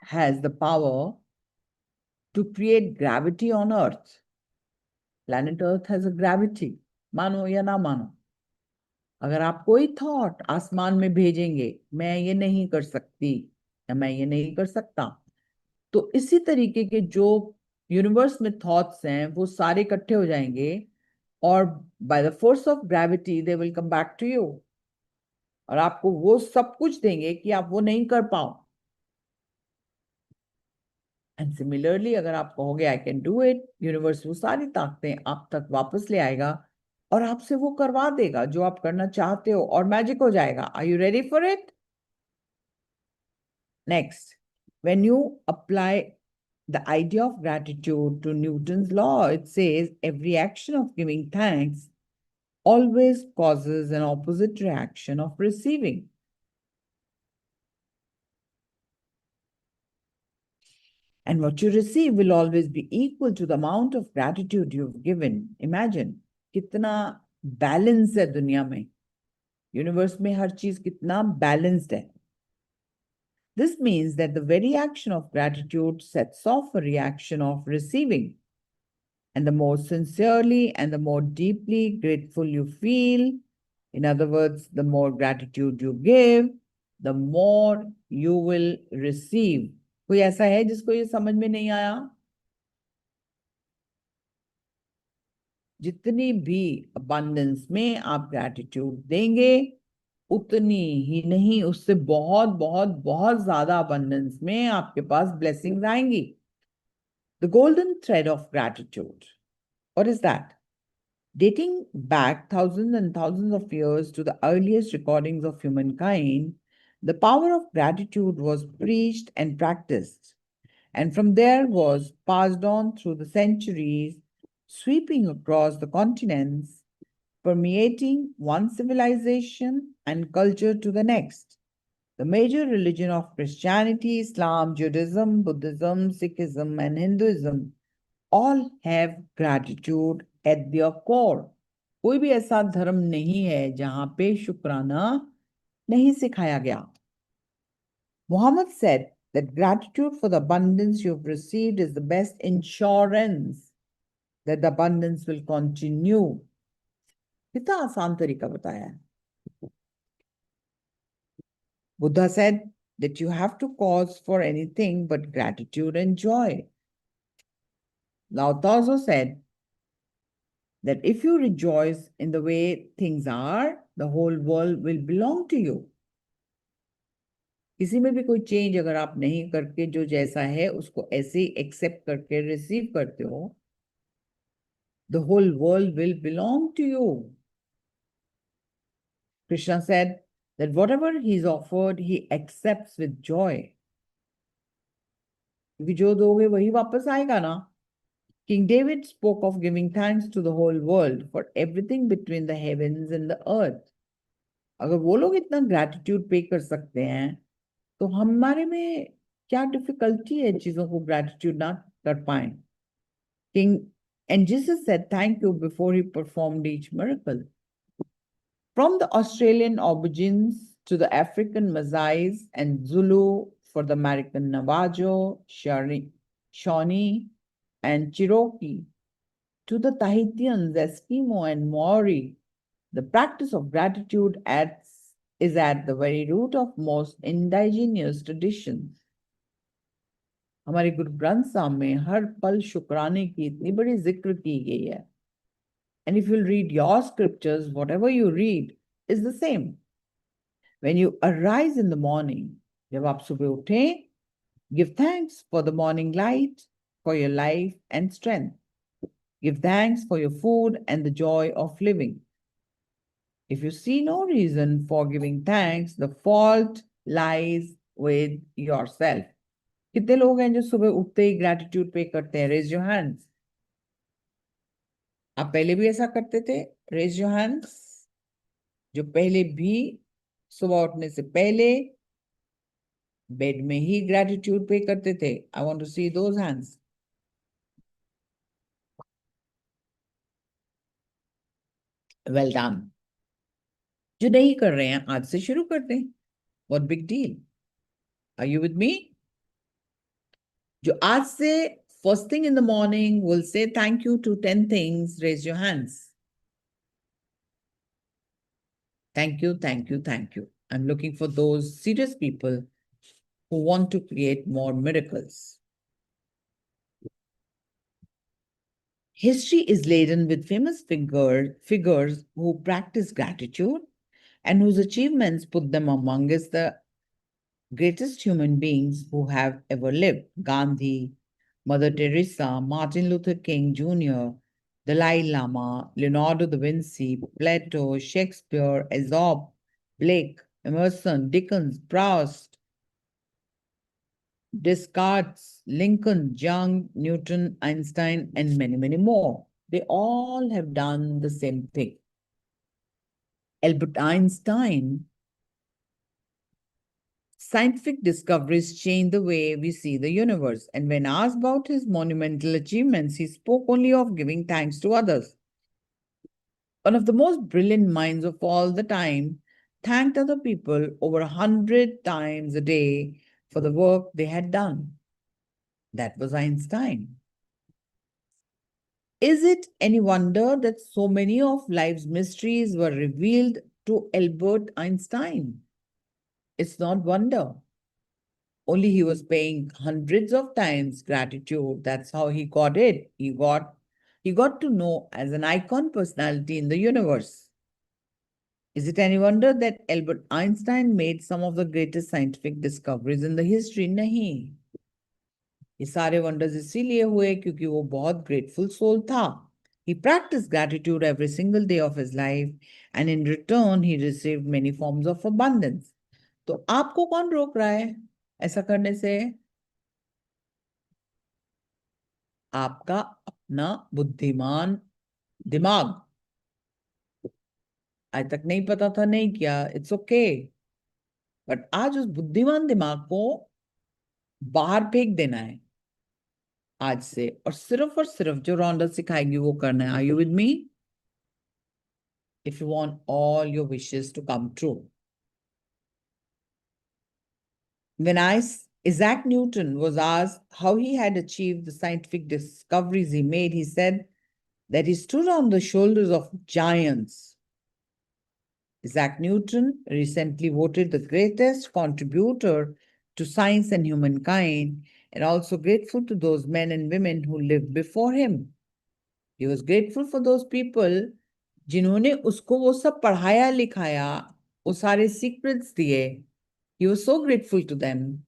has the power to create gravity on Earth. Planet Earth has a gravity. मानो या ना मानो, अगर आप कोई थॉट आसमान में भेजेंगे, मैं ये नहीं कर सकती या मैं ये नहीं कर सकता, तो इसी तरीके के जो यूनिवर्स में थॉट्स हैं वो सारे इकट्ठे हो जाएंगे और by the force of gravity they will come back to you, और आपको वो सब कुछ देंगे कि आप वो नहीं कर पाओ। एंड सिमिलरली अगर आप कहोगे I can do it, universe वो सारी ताकतें आप तक वापस ले आएगा और आपसे वो करवा देगा जो आप करना चाहते हो, और मैजिक हो जाएगा। Are you ready for it? Next, when you apply the idea of gratitude to Newton's law, it says every action of giving thanks always causes an opposite reaction of receiving. And what you receive will always be equal to the amount of gratitude you've given. Imagine, कितना balance है दुनिया में, universe में हर चीज कितना balanced है। This means that the very action of gratitude sets off a reaction of receiving. And the more sincerely and the more deeply grateful you feel, in other words, the more gratitude you give, the more you will receive. कोई ऐसा है जिसको ये समझ में नहीं आया? जितनी भी abundance में आप gratitude देंगे, उतनी ही नहीं, उससे बहुत बहुत बहुत ज्यादा abundance में आपके पास blessings आएंगी. The golden thread of gratitude. What is that? Dating back thousands and thousands of years to the earliest recordings of humankind, the power of gratitude was preached and practiced, and from there was passed on through the centuries, sweeping across the continents, permeating one civilization and culture to the next. The major religion of Christianity, Islam, Judaism, Buddhism, Sikhism, and Hinduism all have gratitude at their core. कोई भी ऐसा धर्म नहीं है जहां पे शुक्राना नहीं सिखाया गया. Muhammad said that gratitude for the abundance you've received is the best insurance that the abundance will continue. कितना आसान तरीका बताया है. Buddha said that you have to cause for anything but gratitude and joy. Lao Tzu said that if you rejoice in the way things are, the whole world will belong to you. किसी में भी कोई change अगर आप नहीं करके जो जैसा है उसको ऐसे ही एक्सेप्ट करके रिसीव करते हो, the whole world will belong to you. Krishna said that whatever he's offered, he accepts with joy. क्योंकि जो दोगे वही वापस आएगा ना. King David spoke of giving thanks to the whole world for everything between the heavens and the earth. अगर वो लोग इतना gratitude पे कर सकते हैं, तो हमारे में क्या डिफिकल्टी है चीजों को gratitude ना कर पाए. And Jesus said thank you before he performed each miracle. From the Australian Aborigines to the African Maasais and Zulu, for the American Navajo, Shawnee, and Cherokee, to the Tahitians, Eskimo, and Maori, the practice of gratitude is at the very root of most indigenous traditions. हमारे गुरु ग्रंथ साहब में हर पल शुक्राने की इतनी बड़ी जिक्र की गई है. And if you'll read your scriptures, whatever you read is the same. When you arise in the morning, जब आप सुबह उठें, give thanks for the morning light, for your life and strength. Give thanks for your food and the joy of living. If you see no reason for giving thanks, the fault lies with yourself. कितने लोग हैं जो सुबह उठते ही gratitude पे करते हैं? Raise your hands. आप पहले भी ऐसा करते थे? Raise your hands. जो पहले भी सुबह उठने से पहले बेड में ही gratitude पे करते थे? I want to see those hands. Well done. जो नहीं कर रहे हैं आज से शुरू कर दें. What big deal? Are you with me? जो आज से first thing in the morning will say thank you to 10 things, raise your hands. Thank you, thank you, thank you. I'm looking for those serious people who want to create more miracles. History is laden with famous figures who practice gratitude and whose achievements put them amongst the greatest human beings who have ever lived. Gandhi, Mother Teresa, Martin Luther King Jr., Dalai Lama, Leonardo da Vinci, Plato, Shakespeare, Aesop, Blake, Emerson, Dickens, Proust, Descartes, Lincoln, Young, Newton, Einstein, and many, many more. They all have done the same thing. Albert Einstein, scientific discoveries changed the way we see the universe. And when asked about his monumental achievements, he spoke only of giving thanks to others. One of the most brilliant minds of all the time thanked other people over 100 times a day for the work they had done. That was Einstein. Is it any wonder that so many of life's mysteries were revealed to Albert Einstein? It's not wonder. Only he was paying hundreds of times gratitude. That's how he got it. He got to know as an icon personality in the universe. Is it any wonder that Albert Einstein made some of the greatest scientific discoveries in the history? नहीं. ये सारे wonders इसीलिए हुए क्योंकि वो बहुत grateful soul था. He practiced gratitude every single day of his life, and in return, he received many forms of abundance. तो आपको कौन रोक रहा है ऐसा करने से? आपका अपना बुद्धिमान दिमाग. आज तक नहीं पता था, नहीं किया, इट्स ओके. बट आज उस बुद्धिमान दिमाग को बाहर फेंक देना है आज से, और सिर्फ जो रॉन्डा सिखाएगी वो करना है. Are you with me? If you want all your wishes to come true. When Isaac Newton was asked how he had achieved the scientific discoveries he made, he said that he stood on the shoulders of giants. Isaac Newton, recently voted the greatest contributor to science and humankind, and also grateful to those men and women who lived before him. He was grateful for those people जिन्होंने उसको वो सब पढ़ाया लिखाया, वो सारे secrets दिए. He was so grateful to them.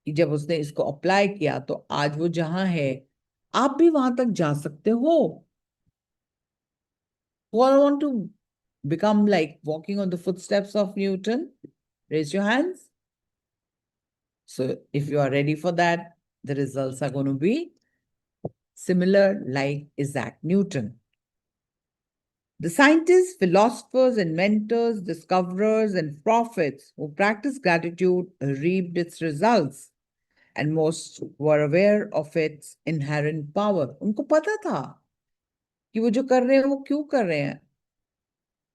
कि जब उसने इसको अप्लाई किया तो आज वो जहां है, आप भी वहां तक जा सकते हो. Who want to become like walking on the footsteps of Newton? Raise your hands. So if you are ready for that, the results are going to be similar like Isaac Newton. The scientists, philosophers, inventors, discoverers, and prophets who practiced gratitude reaped its results, and most were aware of its inherent power. उनको पता था कि वो जो कर रहे हैं वो क्यों कर रहे हैं,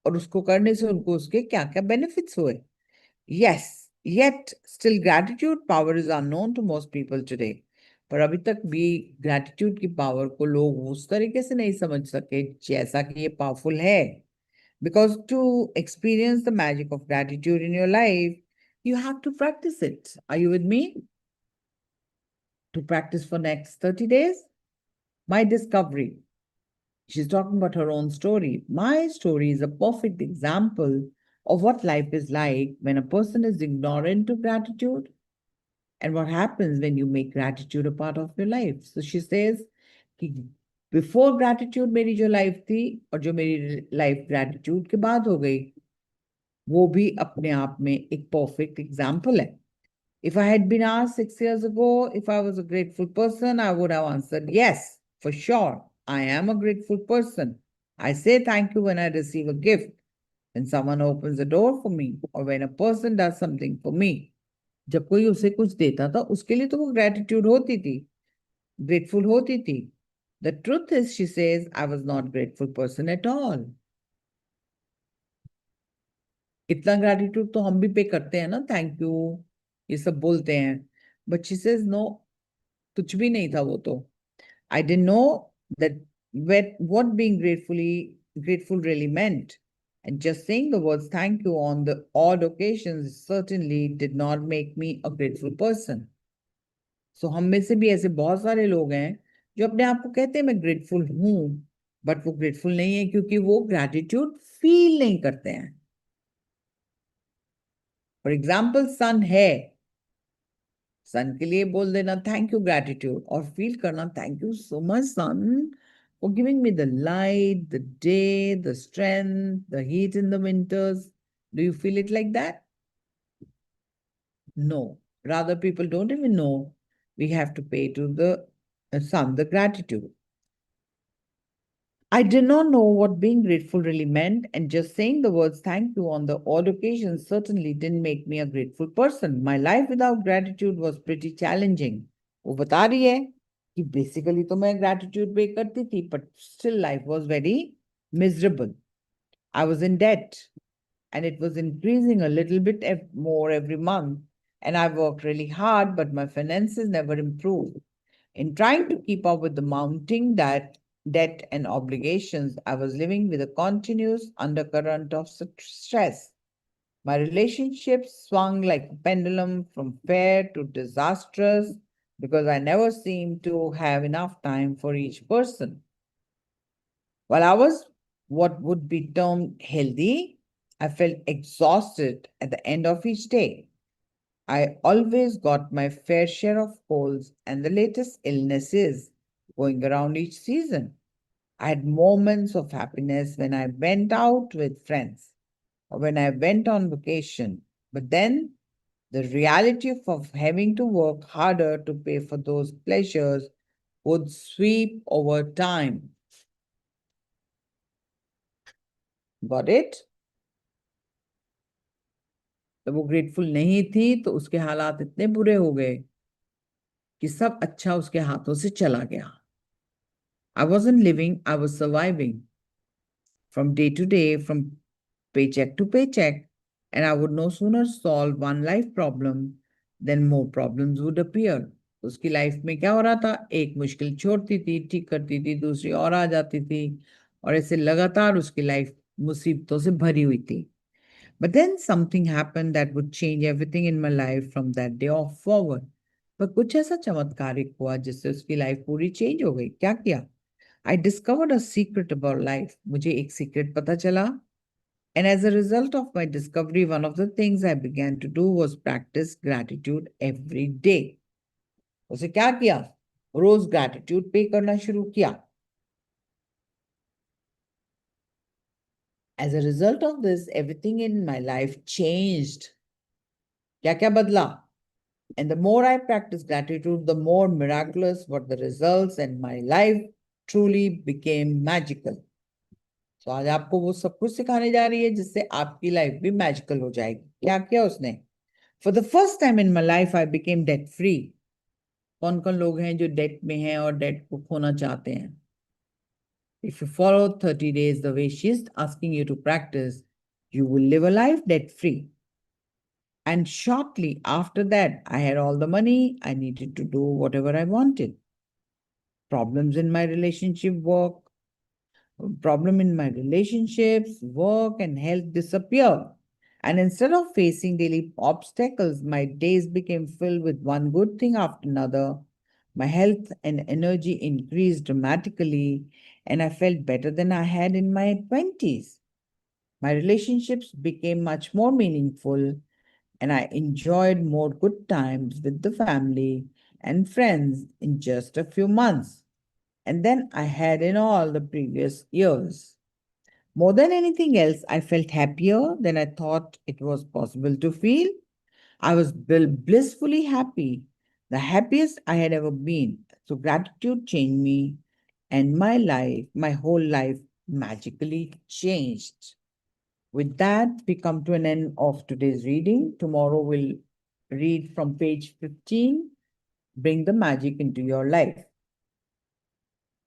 और उसको करने से उनको उसके क्या क्या benefits हुए. Yes, yet still gratitude power is unknown to most people today. पर अभी तक भी gratitude की power को लोग उस तरीके से नहीं समझ सके जैसा कि ये powerful है. Because to experience the magic of gratitude in your life, you have to practice it. Are you with me? To practice for next 30 days? My discovery. She's talking about her own story. My story is a perfect example of what life is like when a person is ignorant of gratitude and what happens when you make gratitude a part of your life. So she says, before gratitude मेरी जो life थी और जो मेरी life gratitude के बाद हो गई, वो भी अपने आप में एक perfect example है. If I had been asked 6 years ago if I was a grateful person, I would have answered yes, for sure. I am a grateful person. I say thank you when I receive a gift, when someone opens a door for me, or when a person does something for me. जब कोई उसे कुछ देता था उसके लिए तो वो gratitude होती थी, grateful होती थी. The truth is, she says, I was not a grateful person at all. इतना gratitude तो हम भी पे करते हैं ना, thank you, ये सब बोलते हैं. But she says, no, कुछ भी नहीं था वो तो. I didn't know that what being grateful really meant. And just saying the words thank you on the odd occasions certainly did not make me a grateful person. So हम में से भी ऐसे बहुत सारे लोग हैं जो अपने आप को कहते हैं मैं grateful हूँ, but वो grateful नहीं है क्योंकि वो gratitude feel नहीं करते हैं. For example, sun है, सन के लिए बोल देना थैंक यू ग्रैटिट्यूड, और फील करना thank you so much sun for giving me the light, the day, the strength, the heat in the winters. Do you feel it like that? No, rather people don't even know we have to pay to the sun the gratitude. I did not know what being grateful really meant, and just saying the words thank you on the odd occasions certainly didn't make me a grateful person. My life without gratitude was pretty challenging. वो बता रही है कि basically तो मैं gratitude pay करती थी, but still life was very miserable. I was in debt, and it was increasing a little bit more every month, and I worked really hard, but my finances never improved. In trying to keep up with the mounting debt, and obligations, I was living with a continuous undercurrent of stress. My relationships swung like a pendulum from fair to disastrous because I never seemed to have enough time for each person. While I was what would be termed healthy, I felt exhausted at the end of each day. I always got my fair share of colds and the latest illnesses going around each season. I had moments of happiness when I went out with friends or when I went on vacation. But then the reality of having to work harder to pay for those pleasures would sweep over time. Got it? जब वो grateful नहीं थी तो उसके हालात इतने बुरे हो गए कि सब अच्छा उसके हाथों से चला गया. I wasn't living, I was surviving from day to day, from paycheck to paycheck, and I would no sooner solve one life problem than more problems would appear. उसकी लाइफ में क्या हो रहा था, एक मुश्किल छोड़ती थी, ठीक करती थी, दूसरी और आ जाती थी, और ऐसे लगातार उसकी लाइफ मुसीबतों से भरी हुई थी. But then something happened that would change everything in my life from that day off forward. पर कुछ ऐसा चमत्कारिक हुआ जिससे उसकी लाइफ पूरी चेंज हो गई. क्या किया? I discovered a secret about life. मुझे एक सीक्रेट पता चला. And as a result of my discovery, one of the things I began to do was practice gratitude every day. उसे क्या किया? रोज gratitude पे करना शुरू किया. As a result of this, everything in my life changed. क्या-क्या बदला? And the more I practiced gratitude, the more miraculous were the results, and my life truly became magical. So आज आपको वो सब कुछ सिखाने जा रही है जिससे आपकी लाइफ भी मैजिकल हो जाएगी. क्या किया उसने? For the first time in my life, I became debt free. कौन-कौन लोग हैं जो डेट में हैं और डेट को खोना चाहते हैं? If you follow 30 days the way she's asking you to practice, you will live a life debt free. And shortly after that, I had all the money I needed to do whatever I wanted. Problems in my relationship, work, problem in my relationships, work, and health disappeared. And instead of facing daily obstacles, my days became filled with one good thing after another. My health and energy increased dramatically, and I felt better than I had in my 20s. My relationships became much more meaningful, and I enjoyed more good times with the family and friends in just a few months. And then I had in all the previous years. More than anything else, I felt happier than I thought it was possible to feel. I was blissfully happy, the happiest I had ever been. So gratitude changed me, and my life, my whole life, magically changed. With that, we come to an end of today's reading. Tomorrow we'll read from page 15, Bring the Magic into Your Life.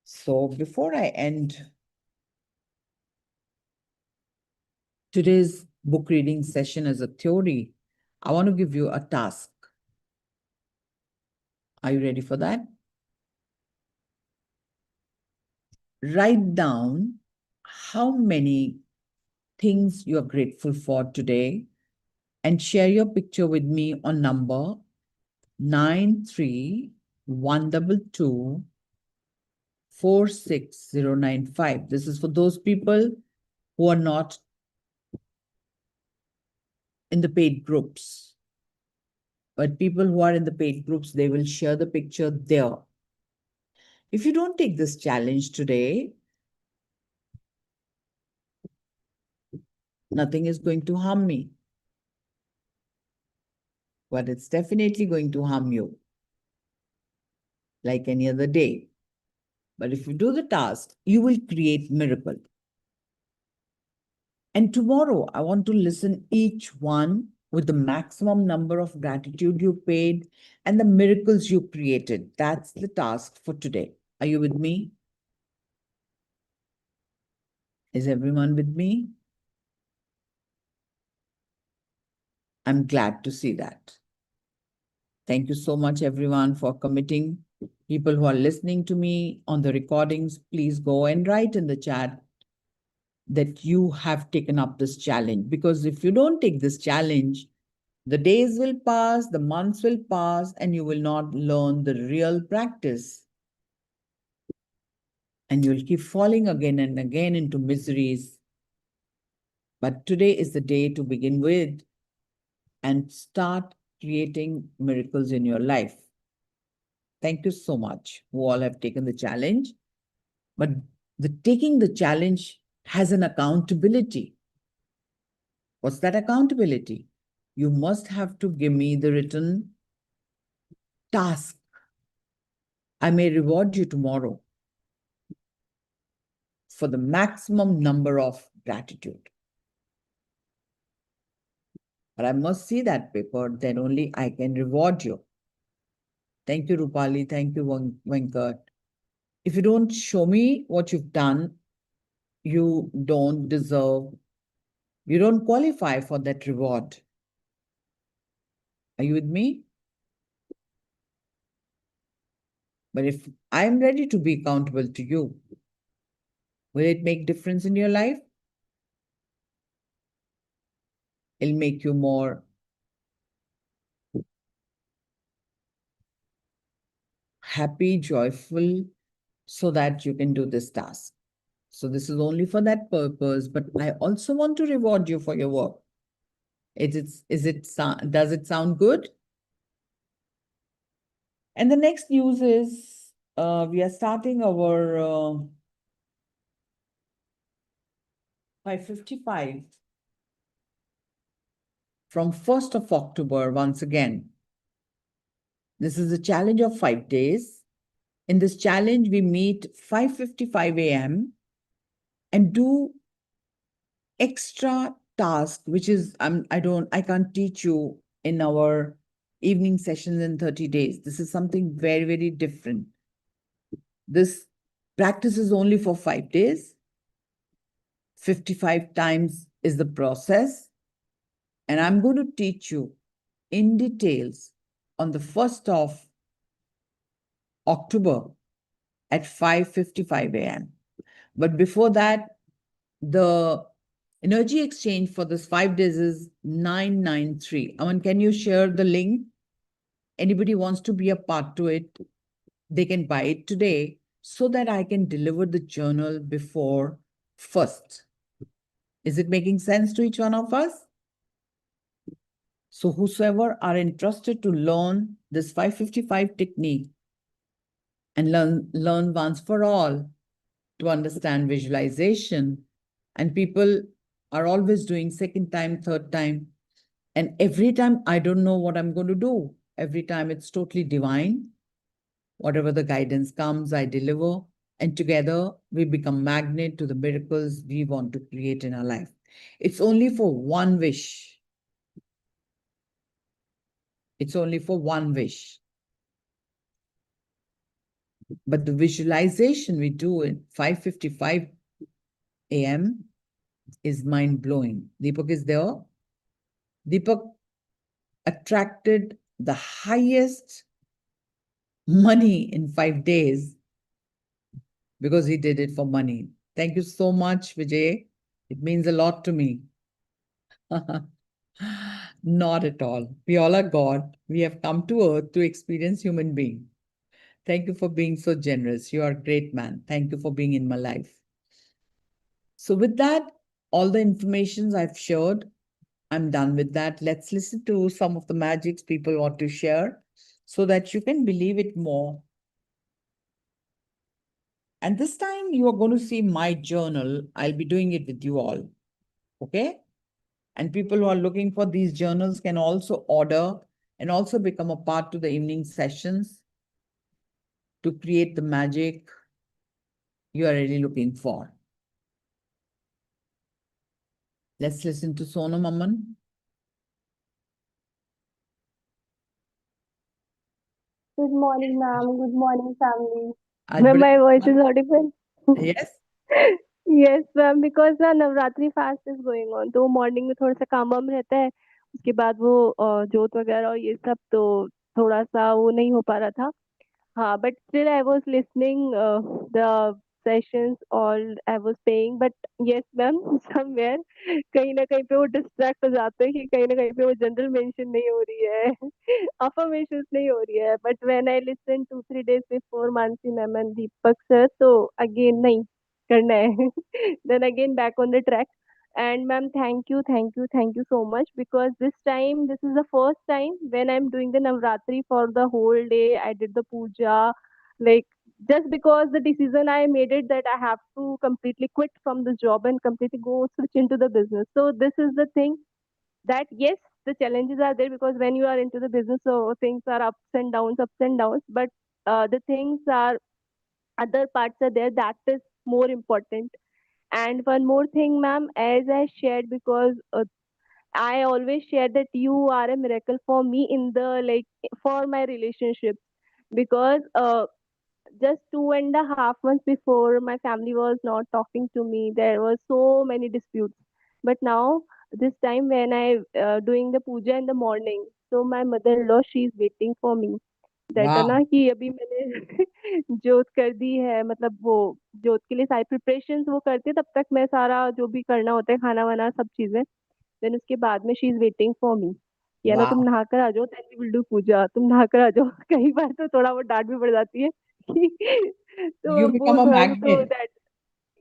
So before I end today's book reading session as a theory, I want to give you a task. Are you ready for that? Write down how many things you are grateful for today and share your picture with me on number 93122 46095. This is for those people who are not in the paid groups. But people who are in the paid groups, they will share the picture there. If you don't take this challenge today, nothing is going to harm me. But it's definitely going to harm you, like any other day. But if you do the task, you will create miracle. And tomorrow, I want to listen each one with the maximum number of gratitude you paid and the miracles you created. That's the task for today. Are you with me? Is everyone with me? I'm glad to see that. Thank you so much, everyone, for committing People who are listening to me on the recordings, please go and write in the chat that you have taken up this challenge. Because if you don't take this challenge, the days will pass, the months will pass, and you will not learn the real practice. And you'll keep falling again and again into miseries. But today is the day to begin with and start creating miracles in your life. Thank you so much who all have taken the challenge. But taking the challenge has an accountability. What's that accountability? You must have to give me the written task. I may reward you tomorrow for the maximum number of gratitude. But I must see that paper, then only I can reward you. Thank you, Rupali. Thank you, Venkat. If you don't show me what you've done, you don't deserve, you don't qualify for that reward. Are you with me? But if I'm ready to be accountable to you, will it make difference in your life? It'll make you more happy, joyful, so that you can do this task. So this is only for that purpose, but I also want to reward you for your work. Does it sound good? And the next news is we are starting our 555 from 1st of October once again. This is a challenge of 5 days. In this challenge, we meet 5:55 a.m. and do extra task, which is I can't teach you in our evening sessions in 30 days. This is something very, very different. This practice is only for 5 days. 55 times is the process. And I'm going to teach you in details on the 1st of October at 5:55 a.m. But before that, the energy exchange for this 5 days is 993. Aman, can you share the link? Anybody wants to be a part to it, they can buy it today so that I can deliver the journal before 1st. Is it making sense to each one of us? So whosoever are interested to learn this 555 technique and learn once for all to understand visualization, and people are always doing second time, third time, and every time I don't know what I'm going to do. Every time it's totally divine. Whatever the guidance comes, I deliver, and together we become magnet to the miracles we want to create in our life. It's only for one wish. It's only for one wish. But the visualization we do at 5:55 a.m. is mind-blowing. Deepak is there. Deepak attracted the highest money in 5 days because he did it for money. Thank you so much, Vijay. It means a lot to me. Not at all. We all are God. We have come to earth to experience human being. Thank you for being so generous. You are a great man. Thank you for being in my life. So with that, all the information I've shared, I'm done with that. Let's listen to some of the magics people want to share so that you can believe it more. And this time you are going to see my journal. I'll be doing it with you all. Okay? And people who are looking for these journals can also order and also become a part to the evening sessions to create the magic you are really looking for. Let's listen to Sonam Aman. Good morning, ma'am. Good morning, family. आज Ma'am, बड़े- my voice is audible. Yes? Yes, ma'am, because ना Navratri fast is going on, तो morning में थोड़ा सा काम वाम रहता है, उसके बाद वो जोत वगैरह और ये सब, तो थोड़ा सा वो नहीं हो पा रहा था. but still I was listening the sessions all I was paying. But yes, ma'am, somewhere कहीं ना कहीं पे वो डिस्ट्रैक्ट हो जाते हैं कि कहीं ना कहीं पे वो जनरल मेंशन नहीं हो रही है, affirmations नहीं हो रही है. But when I listened 2 3 days before Mansi ma'am and Deepak sir, तो again नहीं करना है. Then again back on the track. And ma'am, thank you so much, because this time, this is the first time when I'm doing the Navratri for the whole day. I did the puja, like just because the decision I made it that I have to completely quit from the job and completely go switch into the business. So this is the thing that yes, the challenges are there, because when you are into the business, so things are ups and downs. But the things are other parts are there that is more important. And one more thing, ma'am, as I shared, because I always share that you are a miracle for me in the like for my relationship, because just 2.5 months before my family was not talking to me. There were so many disputes. But now this time when I doing the puja in the morning, so my mother-in-law, she is waiting for me. That है Wow. ना कि अभी मैंने जोत कर दी है, मतलब वो जोत के लिए सारी प्रिपरेशंस वो करती है, तब तक मैं सारा जो भी करना होता है, खाना वाना सब चीजें, देन उसके बाद में she is waiting for me, या ना तुम Wow. नहाकर आ जाओ देन वी विल डू पूजा, तुम नहाकर आ जाओ. कई बार तो थोड़ा वो डांट भी पड़ जाती है कि तो You अब वो become a थोड़ा सा तो magnet. That.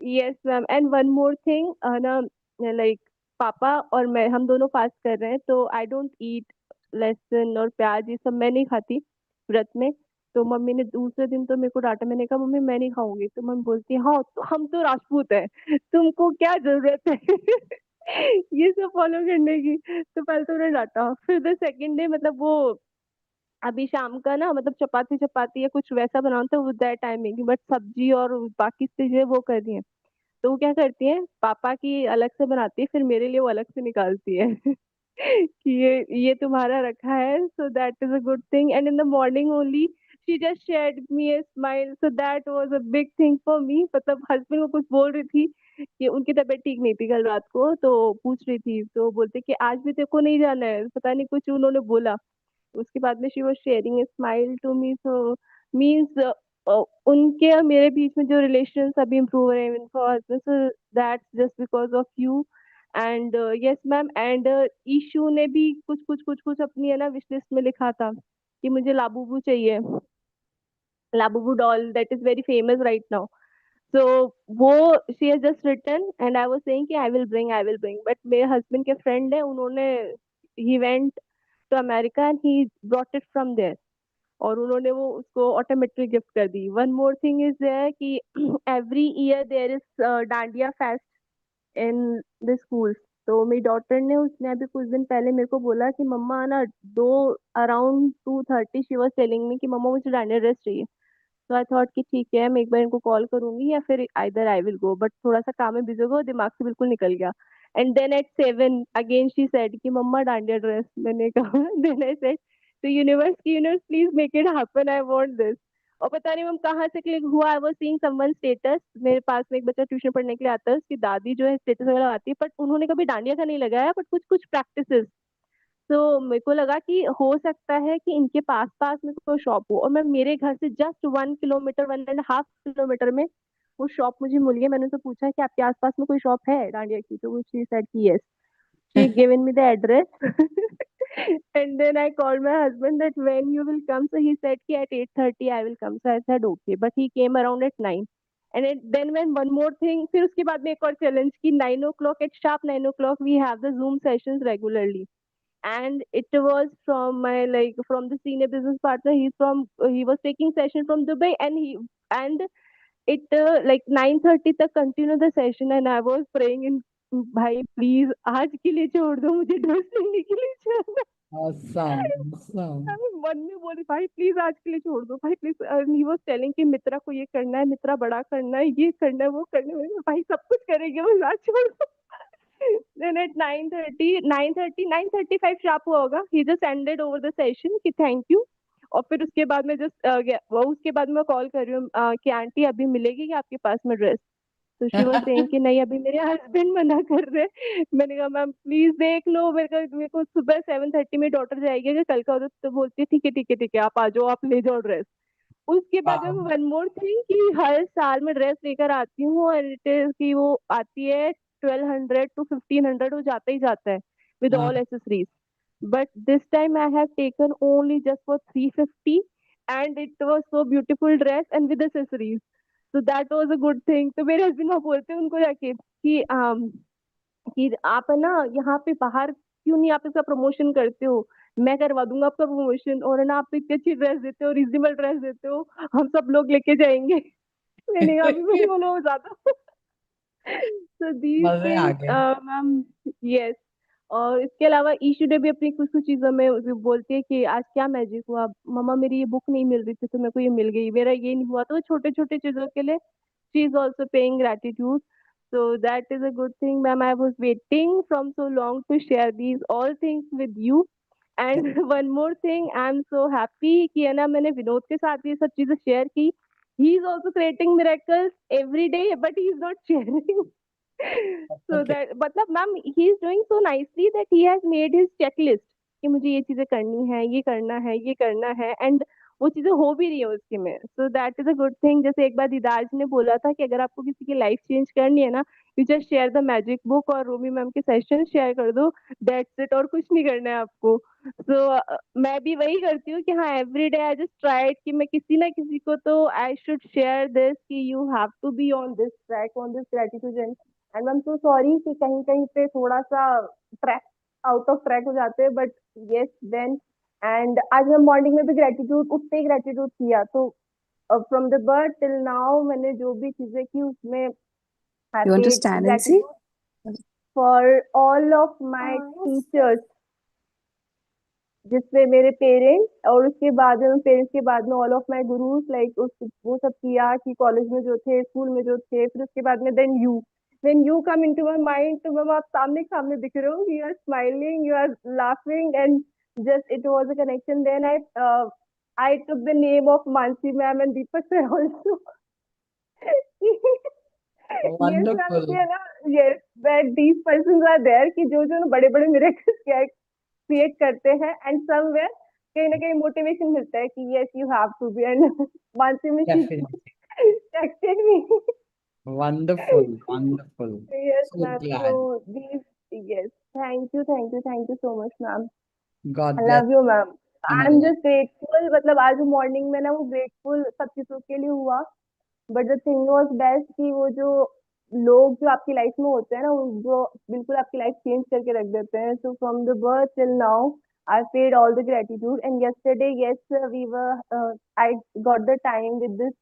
Yes ma'am, and one more thing ना, लाइक पापा और मैं हम दोनों फास्ट कर रहे हैं, तो आई डोंट ईट लहसुन और प्याज, ये सब मैं नहीं खाती व्रत में. तो मम्मी ने दूसरे दिन तो मेरे को डांटा. मैंने कहा मम्मी मैं नहीं खाऊंगी, तो मम्मी बोलती है हाँ तो हम तो राजपूत है, तुमको क्या जरूरत है ये सब फॉलो करने की. तो पहले तो उन्होंने डांटा, फिर द सेकेंड डे, मतलब वो अभी शाम का ना, मतलब चपाती चपाती या कुछ वैसा बनाओ तो वो दैट टाइमिंग, बट सब्जी और बाकी चीजें वो कर रही हैं. तो वो क्या करती है, पापा की अलग से बनाती है, फिर मेरे लिए वो अलग से निकालती है कि ये तुम्हारा रखा है, so that is a good thing. And in the morning only she just shared me a smile, so that was a big thing for me. मतलब हस्बैंड को कुछ बोल रही थी कि उनकी तबीयत ठीक नहीं थी कल रात को, तो पूछ रही थी, तो बोलते कि आज भी तेरे को नहीं जाना है, पता नहीं कुछ उन्होंने बोला. उसके बाद में she was sharing a smile to me, so means उनके और मेरे बीच में जो रिलेशंस अभी इम्प्रूव हो रहे हैं for husband, so that's just because of you. And yes ma'am, and Ishu ने भी कुछ अपनी है ना विश लिस्ट में लिखा था कि मुझे लाबूबू चाहिए, Labubu doll that is very famous right now. So वो she has just written and I was saying कि आई विल ब्रिंग, बट मेरे हस्बैंड के फ्रेंड है, उन्होंने ही went to America and he brought it from there, और उन्होंने वो उसको ऑटोमेटिकली गिफ्ट कर दी. One more thing is there कि every year there is dandiya fest in the school. तो मेरी डॉटर ने, उसने अभी कुछ दिन पहले मेरे को बोला कि मम्मा ना, दो around 2:30 she was telling me कि मम्मा मुझे डांडिया ड्रेस चाहिए. तो आई थॉट कि ठीक है, मैं एक बार इनको कॉल करूंगी, या फिर either I will go, but थोड़ा सा काम में बिजी हो गया, दिमाग से बिल्कुल निकल गया. And then at 7 again she said कि मम्मा डांडिया ड्रेस. मैंने कहा देन आई सेड तो universe please make it happen, I want this. और पता नहीं मैम कहाँ से क्लिक हुआ, I was seeing someone status, मेरे पास में एक बच्चा ट्यूशन पढ़ने के लिए आता है, उसकी दादी जो है स्टेटस वगैरह लगाती है, बट उन्होंने कभी डांडिया का नहीं लगाया, बट कुछ कुछ प्रैक्टिसेस. तो मेरे को लगा कि हो सकता है कि इनके पास पास में कोई शॉप हो, और मैं मेरे घर से जस्ट 1 किलोमीटर 1.5 किलोमीटर में वो शॉप मुझे मिल गई. मैंने उनसे पूछा कि आपके आसपास में कोई शॉप है डांडिया की, तो वो शी सेड कि yes. She given me the address and then I called my husband that when you will come. So he said कि at 8:30 I will come. So I said okay, but he came around at 9. And then when one more thing, फिर उसके बाद में एक और challenge कि 9 o'clock, at sharp 9 o'clock we have the Zoom sessions regularly. And it was from my, like, from the senior business partner. He was taking session from Dubai, and it like 9:30 तक continue the session, and I was praying in, भाई please आज के लिए छोड़ दो, मुझे dress लेने के लिए छोड़. Awesome. Awesome. मन में बोली भाई प्लीज आज के लिए छोड़ दो, भाई प्लीज. ही वाज टेलिंग कि मित्रा को ये करना है, मित्रा बड़ा करना है, ये करना है, वो करना है. मैंने कहा, भाई सब कुछ करेंगे, बस आज छोड़ दो. Then at 9:35 sharp हुआ होगा, he just ended over the session कि थैंक यू. और फिर उसके बाद में जस्ट वो उसके बाद मैं कॉल कर रही हूँ कि आंटी अभी मिलेगी क्या आपके पास में ड्रेस. तो शी वाज सेइंग कि नहीं अभी मेरे हस्बैंड मना कर रहे हैं. मैंने कहा मैम प्लीज देख लो, मेरे को सुबह 7:30 में डॉटर जाएगी, अगर कल का होता तो बोलती है ठीक है ठीक है ठीक है, आप आ जाओ, आप ले जाओ ड्रेस. उसके बाद में वन मोर थिंग कि हर साल मैं ड्रेस लेकर आती हूँ और इट इज कि वो आती है 1200 to 1500, वो जाता ही जाता है with all accessories. But this time I have taken only just for 350, and it was so beautiful dress and with accessories. So that was a good thing. तो मेरे हस्बैंड वहाँ बोलते हैं उनको जाके कि आप है ना यहाँ पे बाहर क्यों नहीं आप इसका प्रमोशन करते हो, मैं करवा दूंगा आपका प्रमोशन, और है ना आप इतनी अच्छी ड्रेस देते हो, रीजनेबल ड्रेस देते हो, हम सब लोग लेके जाएंगे। मैंने कहा अभी मैं बोलो ज्यादा। so these मजे आ things गए। Ma'am, yes. और इसके अलावा ईशू डे भी अपनी कुछ कुछ चीजों में वो बोलती है कि आज क्या मैजिक हुआ मम्मा, मेरी ये बुक नहीं मिल रही थी तो मेरे को ये मिल गई, मेरा ये नहीं हुआ, तो छोटे छोटे चीजों के लिए she is also paying gratitude. So that is a good thing, ma'am. I was waiting from so long to share these all things with you. And one more thing, I'm so happy कि है ना मैंने विनोद के साथ ये सब चीजें share की। He is also creating miracles every day, but he is not sharing. So Okay. that मतलब ma'am he is doing so nicely that he has made his checklist कि मुझे ये चीजें करनी है, ये करना है, ये करना है, एंड वो चीजें हो भी रही है उसके में। So that is a good thing. जैसे एक बार दीदार जी ने बोला था कि अगर आपको किसी की लाइफ चेंज करनी है ना, you just share the magic book और रोमी मैम के सेशन शेयर कर दो, दैट्स इट, और कुछ नहीं करना है आपको। मैं भी वही करती हूँ कि हाँ every day I just tried कि मैं किसी ना किसी को तो आई शुड शेयर दिस कि you have to be on this track, on this gratitude. And I am so sorry कि कहीं कहीं पे थोड़ा सा ट्रैक आउट ऑफ ट्रैक हो जाते हैं, बट येस देन। एंड आज मैं मॉर्निंग में भी ग्रेटिट्यूड उठते ही ग्रेटिट्यूड किया, तो from the birth till now मैंने जो भी चीजें की उसमें आई You want to paid stand and see? Gratitude for all of my teachers, जिसमें मेरे पेरेंट्स, और उसके बाद में पेरेंट्स के बाद में all of my gurus, like वो सब किया कि कॉलेज में जो थे, स्कूल में जो थे, फिर उसके बाद में then you, when you come into my mind, तो मैम आप सामने सामने दिख रहे हो, you are smiling, you are laughing, and just it was a connection. Then I took the name of Mansi ma'am and Deepak sir also. Yes ma'am, Wonderful. कि है ना, yes, that these persons are there कि जो जो बड़े बड़े miracles create करते हैं, एंड समवेयर कहीं ना कहीं मोटिवेशन मिलता है कि yes you have to be, and Mansi में she Definitely. texted me. Wonderful. Wonderful. Yes So ma'am, so glad. these, yes, thank you so much ma'am. God I bless love you ma'am. and I'm Allah. just grateful, मतलब आज morning में ना वो grateful सब चीजों के लिए हुआ, but the thing was best कि वो जो लोग जो आपकी लाइफ में होते हैं ना, वो जो बिल्कुल आपकी लाइफ चेंज करके रख देते हैं। So from the birth till now I paid all the gratitude, and yesterday, yes, we were. I got the time with this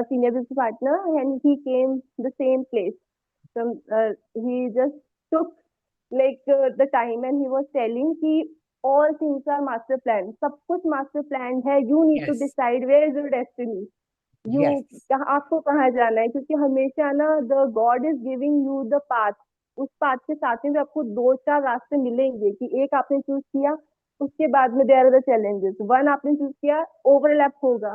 senior business partner, and he came the same place. So he just took like the time, and he was telling कि all things are master plan. सब कुछ master planned है. You need to Yes. decide where is your destiny. You Yes. आपको कहाँ जाना है, क्योंकि हमेशा ना the God is giving you the path, उस पाथ के साथ में भी आपको दो चार रास्ते मिलेंगे कि एक आपने चूज किया, उसके बाद में there are the challenges, one आपने चूज किया, ओवरलैप होगा,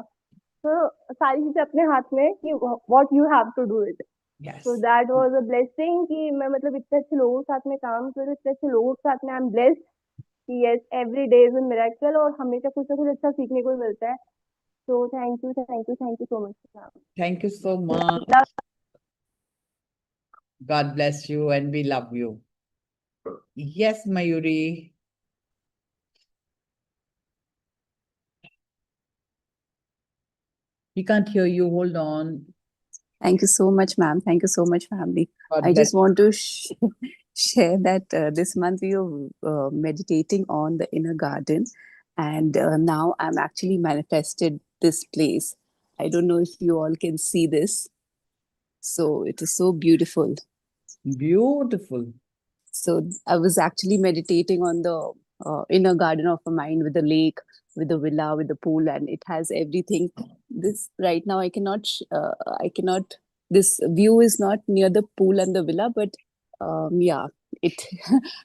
तो सारी चीजें अपने हाथ में कि what you have to do it. Yes. So that was a blessing कि मैं मतलब इतने अच्छे लोगों के साथ में काम करूँ, इतने अच्छे लोगों के साथ में आई एम ब्लेस्ड कि yes every day is a miracle, और हमेशा कुछ ना कुछ अच्छा सीखने को मिलता है। So thank you so much, ma'am. Thank you so much. God bless you, and we love you. Yes, Mayuri. We can't hear you. Hold on. Thank you so much, ma'am. Thank you so much, family. God I bless just want to share that this month we are meditating on the inner garden, and now I'm actually manifested this place. I don't know if you all can see this. So it is so beautiful. Beautiful. So I was actually meditating on the inner garden of a mind with the lake, with the villa, with the pool, and it has everything. This right now I cannot. This view is not near the pool and the villa, but yeah, it.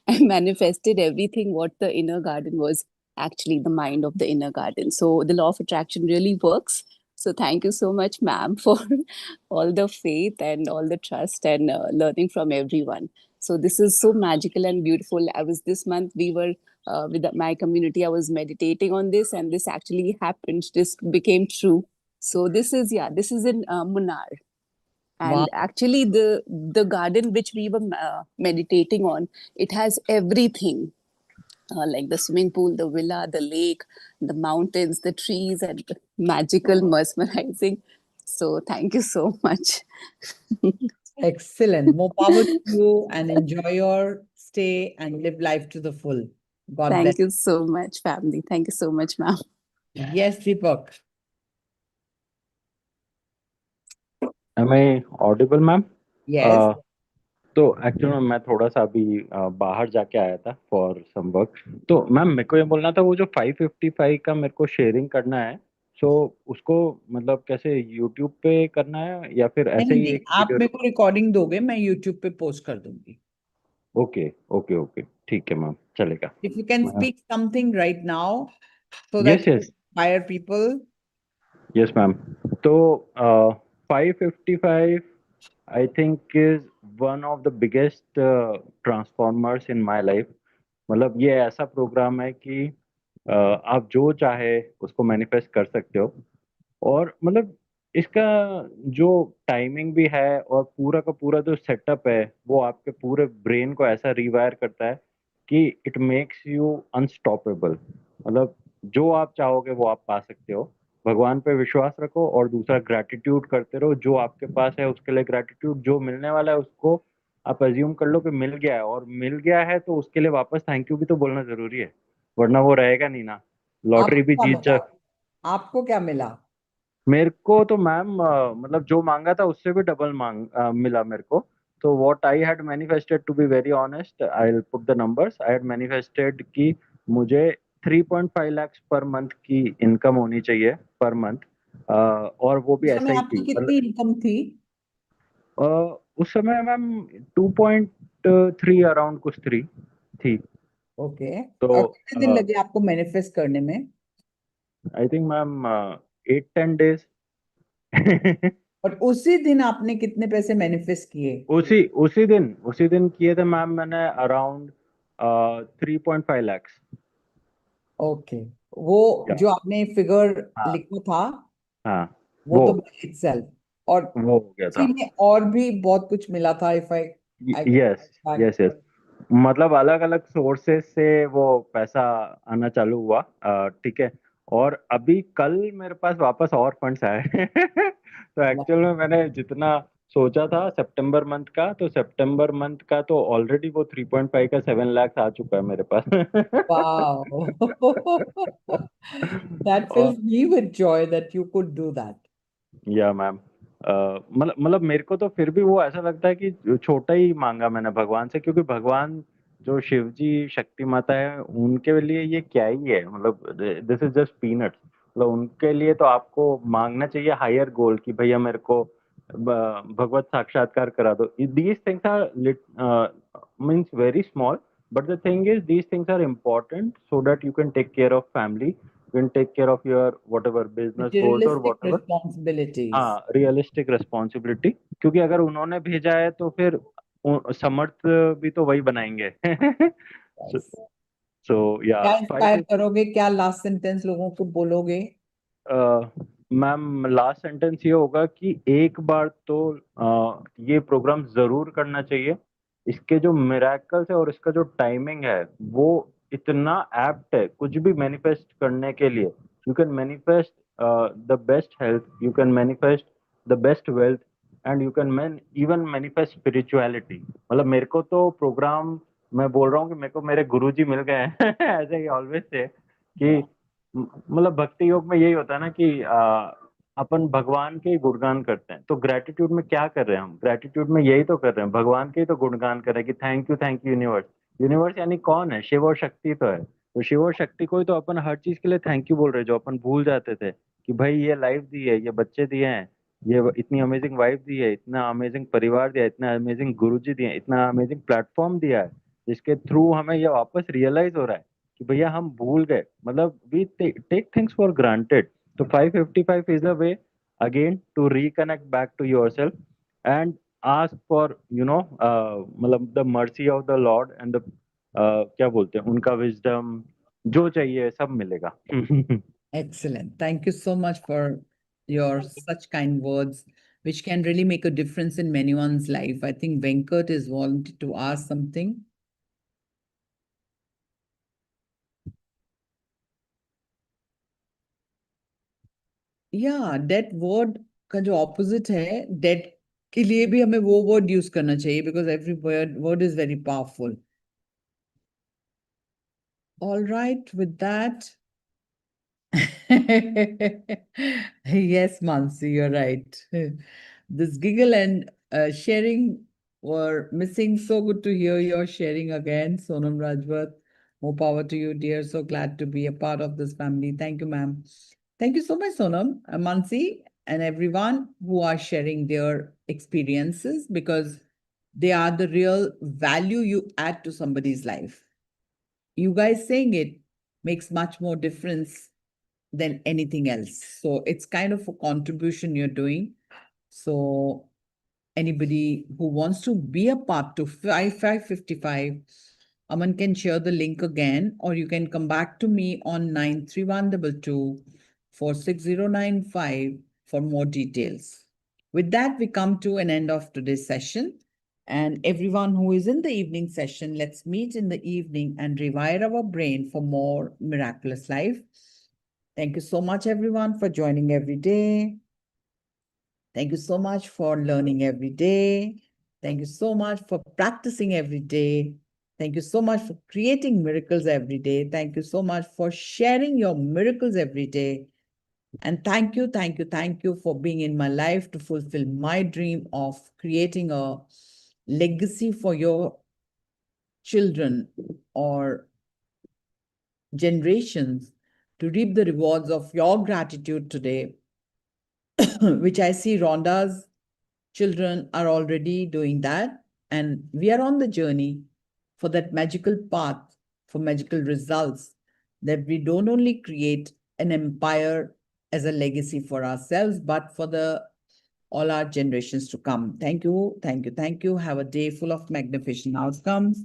I manifested everything what the inner garden was actually the mind of the inner garden. So the law of attraction really works. So thank you so much, ma'am, for all the faith and all the trust and learning from everyone. So this is so magical and beautiful. I was this month, we were with my community, I was meditating on this, and this actually happened. This became true. So this is in Munnar. And Wow. actually, the garden which we were meditating on, it has everything, like the swimming pool, the villa, the lake, the mountains, the trees, and the magical, mesmerizing. So thank you so much. Excellent. More power to you, and enjoy your stay and live life to the full. God bless. Thank you so much, family. Thank you so much, ma'am. Yes, Deepak. Am I audible, ma'am? Yes. तो actually मैं थोड़ा सा अभी बाहर जाके आया था for some work. तो मैम मेरे को ये बोलना था, वो जो 555 का मेरे को शेयरिंग करना है, सो उसको मतलब कैसे यूट्यूब पे करना है या फिर ऐसे नहीं ही नहीं, एक आप वीडियो? मेरे को रिकॉर्डिंग दोगे, मैं यूट्यूब पे पोस्ट कर दूंगी। ओके ओके ओके, ठीक है मैम, चलेगा। If you can speak something right now so that yes you yes inspire people. Yes ma'am. तो 555 I think is one of the biggest transformers in my life. मतलब ये ऐसा programme है कि आप जो चाहे उसको मैनिफेस्ट कर सकते हो। और मतलब इसका जो टाइमिंग भी है और पूरा का पूरा जो सेटअप है, वो आपके पूरे ब्रेन को ऐसा रिवायर करता है कि इट मेक्स यू अनस्टॉपेबल। मतलब जो आप चाहोगे वो आप पा सकते हो। भगवान पे विश्वास रखो और दूसरा ग्रैटिट्यूड करते रहो। जो आपके पास है उसके लिए ग्रैटिट्यूड, जो मिलने वाला है उसको आप अज्यूम कर लो कि मिल गया है, और मिल गया है तो उसके लिए वापस थैंक यू भी तो बोलना जरूरी है, वरना वो रहेगा नहीं ना। लॉटरी आपको भी क्या जीत मिला? जा। आपको क्या मिला? मेरे को तो मैम मतलब जो मांगा था उससे भी डबल मिला मेरे को। तो what I had manifested, to be very honest, I will put the numbers. I had manifested कि मुझे 3.5 लाख पर मंथ की इनकम होनी चाहिए पर मंथ। और वो भी उस ऐसा समय ही आपकी थी कितनी इनकम थी? अ, उस समय मैम 2.3 अराउंड कुछ थी। ओके। तो और कितने दिन लगे आपको मैनिफेस्ट करने में? I think ma'am 8-10 days. और उसी दिन आपने कितने पैसे मैनिफेस्ट किए? उसी दिन किए थे मैम मैंने अराउंड 3.5 lakhs। ओके। वो या जो आपने फिगर हाँ लिखा था, हाँ, वो तो बाय इटसेल्फ, और वो हो गया उसी था। में और भी बहुत कुछ मिला था। If I I yes yes yes, मतलब अलग अलग सोर्सेस से वो पैसा आना चालू हुआ। ठीक है। और अभी कल मेरे पास वापस और फंड्स आए। तो एक्चुअल में मैंने जितना सोचा था सितंबर मंथ का, तो सितंबर मंथ का तो ऑलरेडी वो 3.5 का 7 लाख आ चुका है मेरे पास। wow. That और fills me with joy that you could do that. या मैम मतलब मेरे को तो फिर भी वो ऐसा लगता है कि छोटा ही मांगा मैंने भगवान से, क्योंकि भगवान जो शिव जी शक्ति माता है उनके लिए ये क्या ही है। मतलब दिस इज जस्ट पीनट्स। मतलब उनके लिए तो आपको मांगना चाहिए हायर गोल कि भैया मेरे को भगवत साक्षात्कार करा दो। These things are means very small, but the thing is these things are important so that you can take care of family, you can take care of your whatever business goals or Materialistic whatever। responsibilities. हाँ, realistic responsibility, क्योंकि अगर उन्होंने भेजा है तो फिर समर्थ भी तो वही बनाएंगे। Yes. सो या क्या इंस्पायर करोगे? क्या लास्ट सेंटेंस लोगों को बोलोगे? मैम लास्ट सेंटेंस ये होगा कि एक बार तो ये प्रोग्राम जरूर करना चाहिए। इसके जो मिराकल्स है और इसका जो टाइमिंग है वो इतना एप्ट है कुछ भी मैनिफेस्ट करने के लिए। You can manifest the best health, you can manifest the best wealth, and you can even manifest spirituality. मतलब मेरे को तो प्रोग्राम, मैं बोल रहा हूँ कि मेरे को मेरे गुरुजी मिल गए हैं। ऐसे ही ऑलवेज से कि मतलब भक्ति योग में यही होता है ना कि अपन भगवान के ही गुणगान करते हैं। तो ग्रेटिट्यूड में क्या कर रहे हैं हम? ग्रेटिट्यूड में यही तो कर रहे हैं, भगवान के ही तो गुणगान कर रहे हैं कि थैंक यू यूनिवर्स। यूनिवर्स यानी कौन है? शिव और शक्ति तो है। तो शिव और शक्ति को ही तो अपन हर चीज के लिए थैंक यू बोल रहे हैं, जो अपन भूल जाते थे कि भाई ये लाइफ दी है, ये बच्चे दिए हैं, ये इतनी अमेजिंग वाइफ दी है, इतना अमेजिंग परिवार दिया है, इतना अमेजिंग गुरुजी दिए हैं, इतना अमेजिंग प्लेटफॉर्म दिया है, जिसके थ्रू हमें ये वापस रियलाइज हो रहा है कि भैया हम भूल गए। मतलब we take things for granted. तो 555 is a way again to reconnect back to yourself and ask for मतलब the mercy of the Lord and the क्या बोलते हैं, उनका विजडम, जो चाहिए सब मिलेगा। Excellent. Thank you so much for your such kind words, which can really make a difference in anyone's life. I think Venkat is wanted to ask something. Yeah, that word का जो opposite है, that के लिए भी हमें वो word use करना चाहिए, because every word is very powerful. All right, with that. Yes, Mansi, you're right. This giggle and sharing were missing. So good to hear your sharing again, Sonam Rajwat. More power to you, dear. So glad to be a part of this family. Thank you, ma'am. Thank you so much, Sonam, Mansi, and everyone who are sharing their experiences, because they are the real value you add to somebody's life. You guys saying it makes much more difference than anything else. So it's kind of a contribution you're doing. So anybody who wants to be a part to 5555, Aman can share the link again, or you can come back to me on 93122 46095 for more details. With that, we come to an end of today's session. And everyone who is in the evening session, let's meet in the evening and rewire our brain for more miraculous life. Thank you so much, everyone, for joining every day. Thank you so much for learning every day. Thank you so much for practicing every day. Thank you so much for creating miracles every day. Thank you so much for sharing your miracles every day. And thank you, thank you, thank you for being in my life to fulfill my dream of creating a legacy for your children or generations to reap the rewards of your gratitude today, which I see Rhonda's children are already doing that. And we are on the journey for that magical path, for magical results, that we don't only create an empire as a legacy for ourselves, but for all our generations to come. Thank you, thank you, thank you. Have a day full of magnificent outcomes.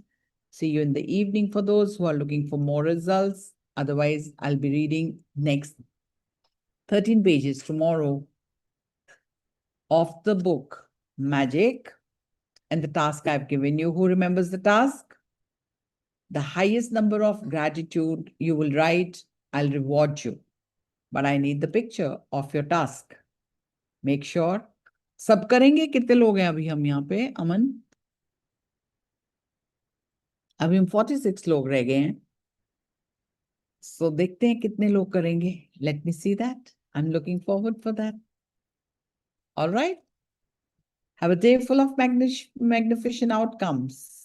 See you in the evening for those who are looking for more results. Otherwise, I'll be reading next 13 pages tomorrow of the book Magic, and the task I've given you. Who remembers the task? The highest number of gratitude you will write, I'll reward you. But I need the picture of your task. Make sure. सब करेंगे? कितने लोग हैं अभी हम यहाँ पे, अमन? अभी हम 46 लोग रह गए हैं. So देखते हैं कितने लोग करेंगे. Let me see that. I'm looking forward for that. All right. Have a day full of magnificent outcomes.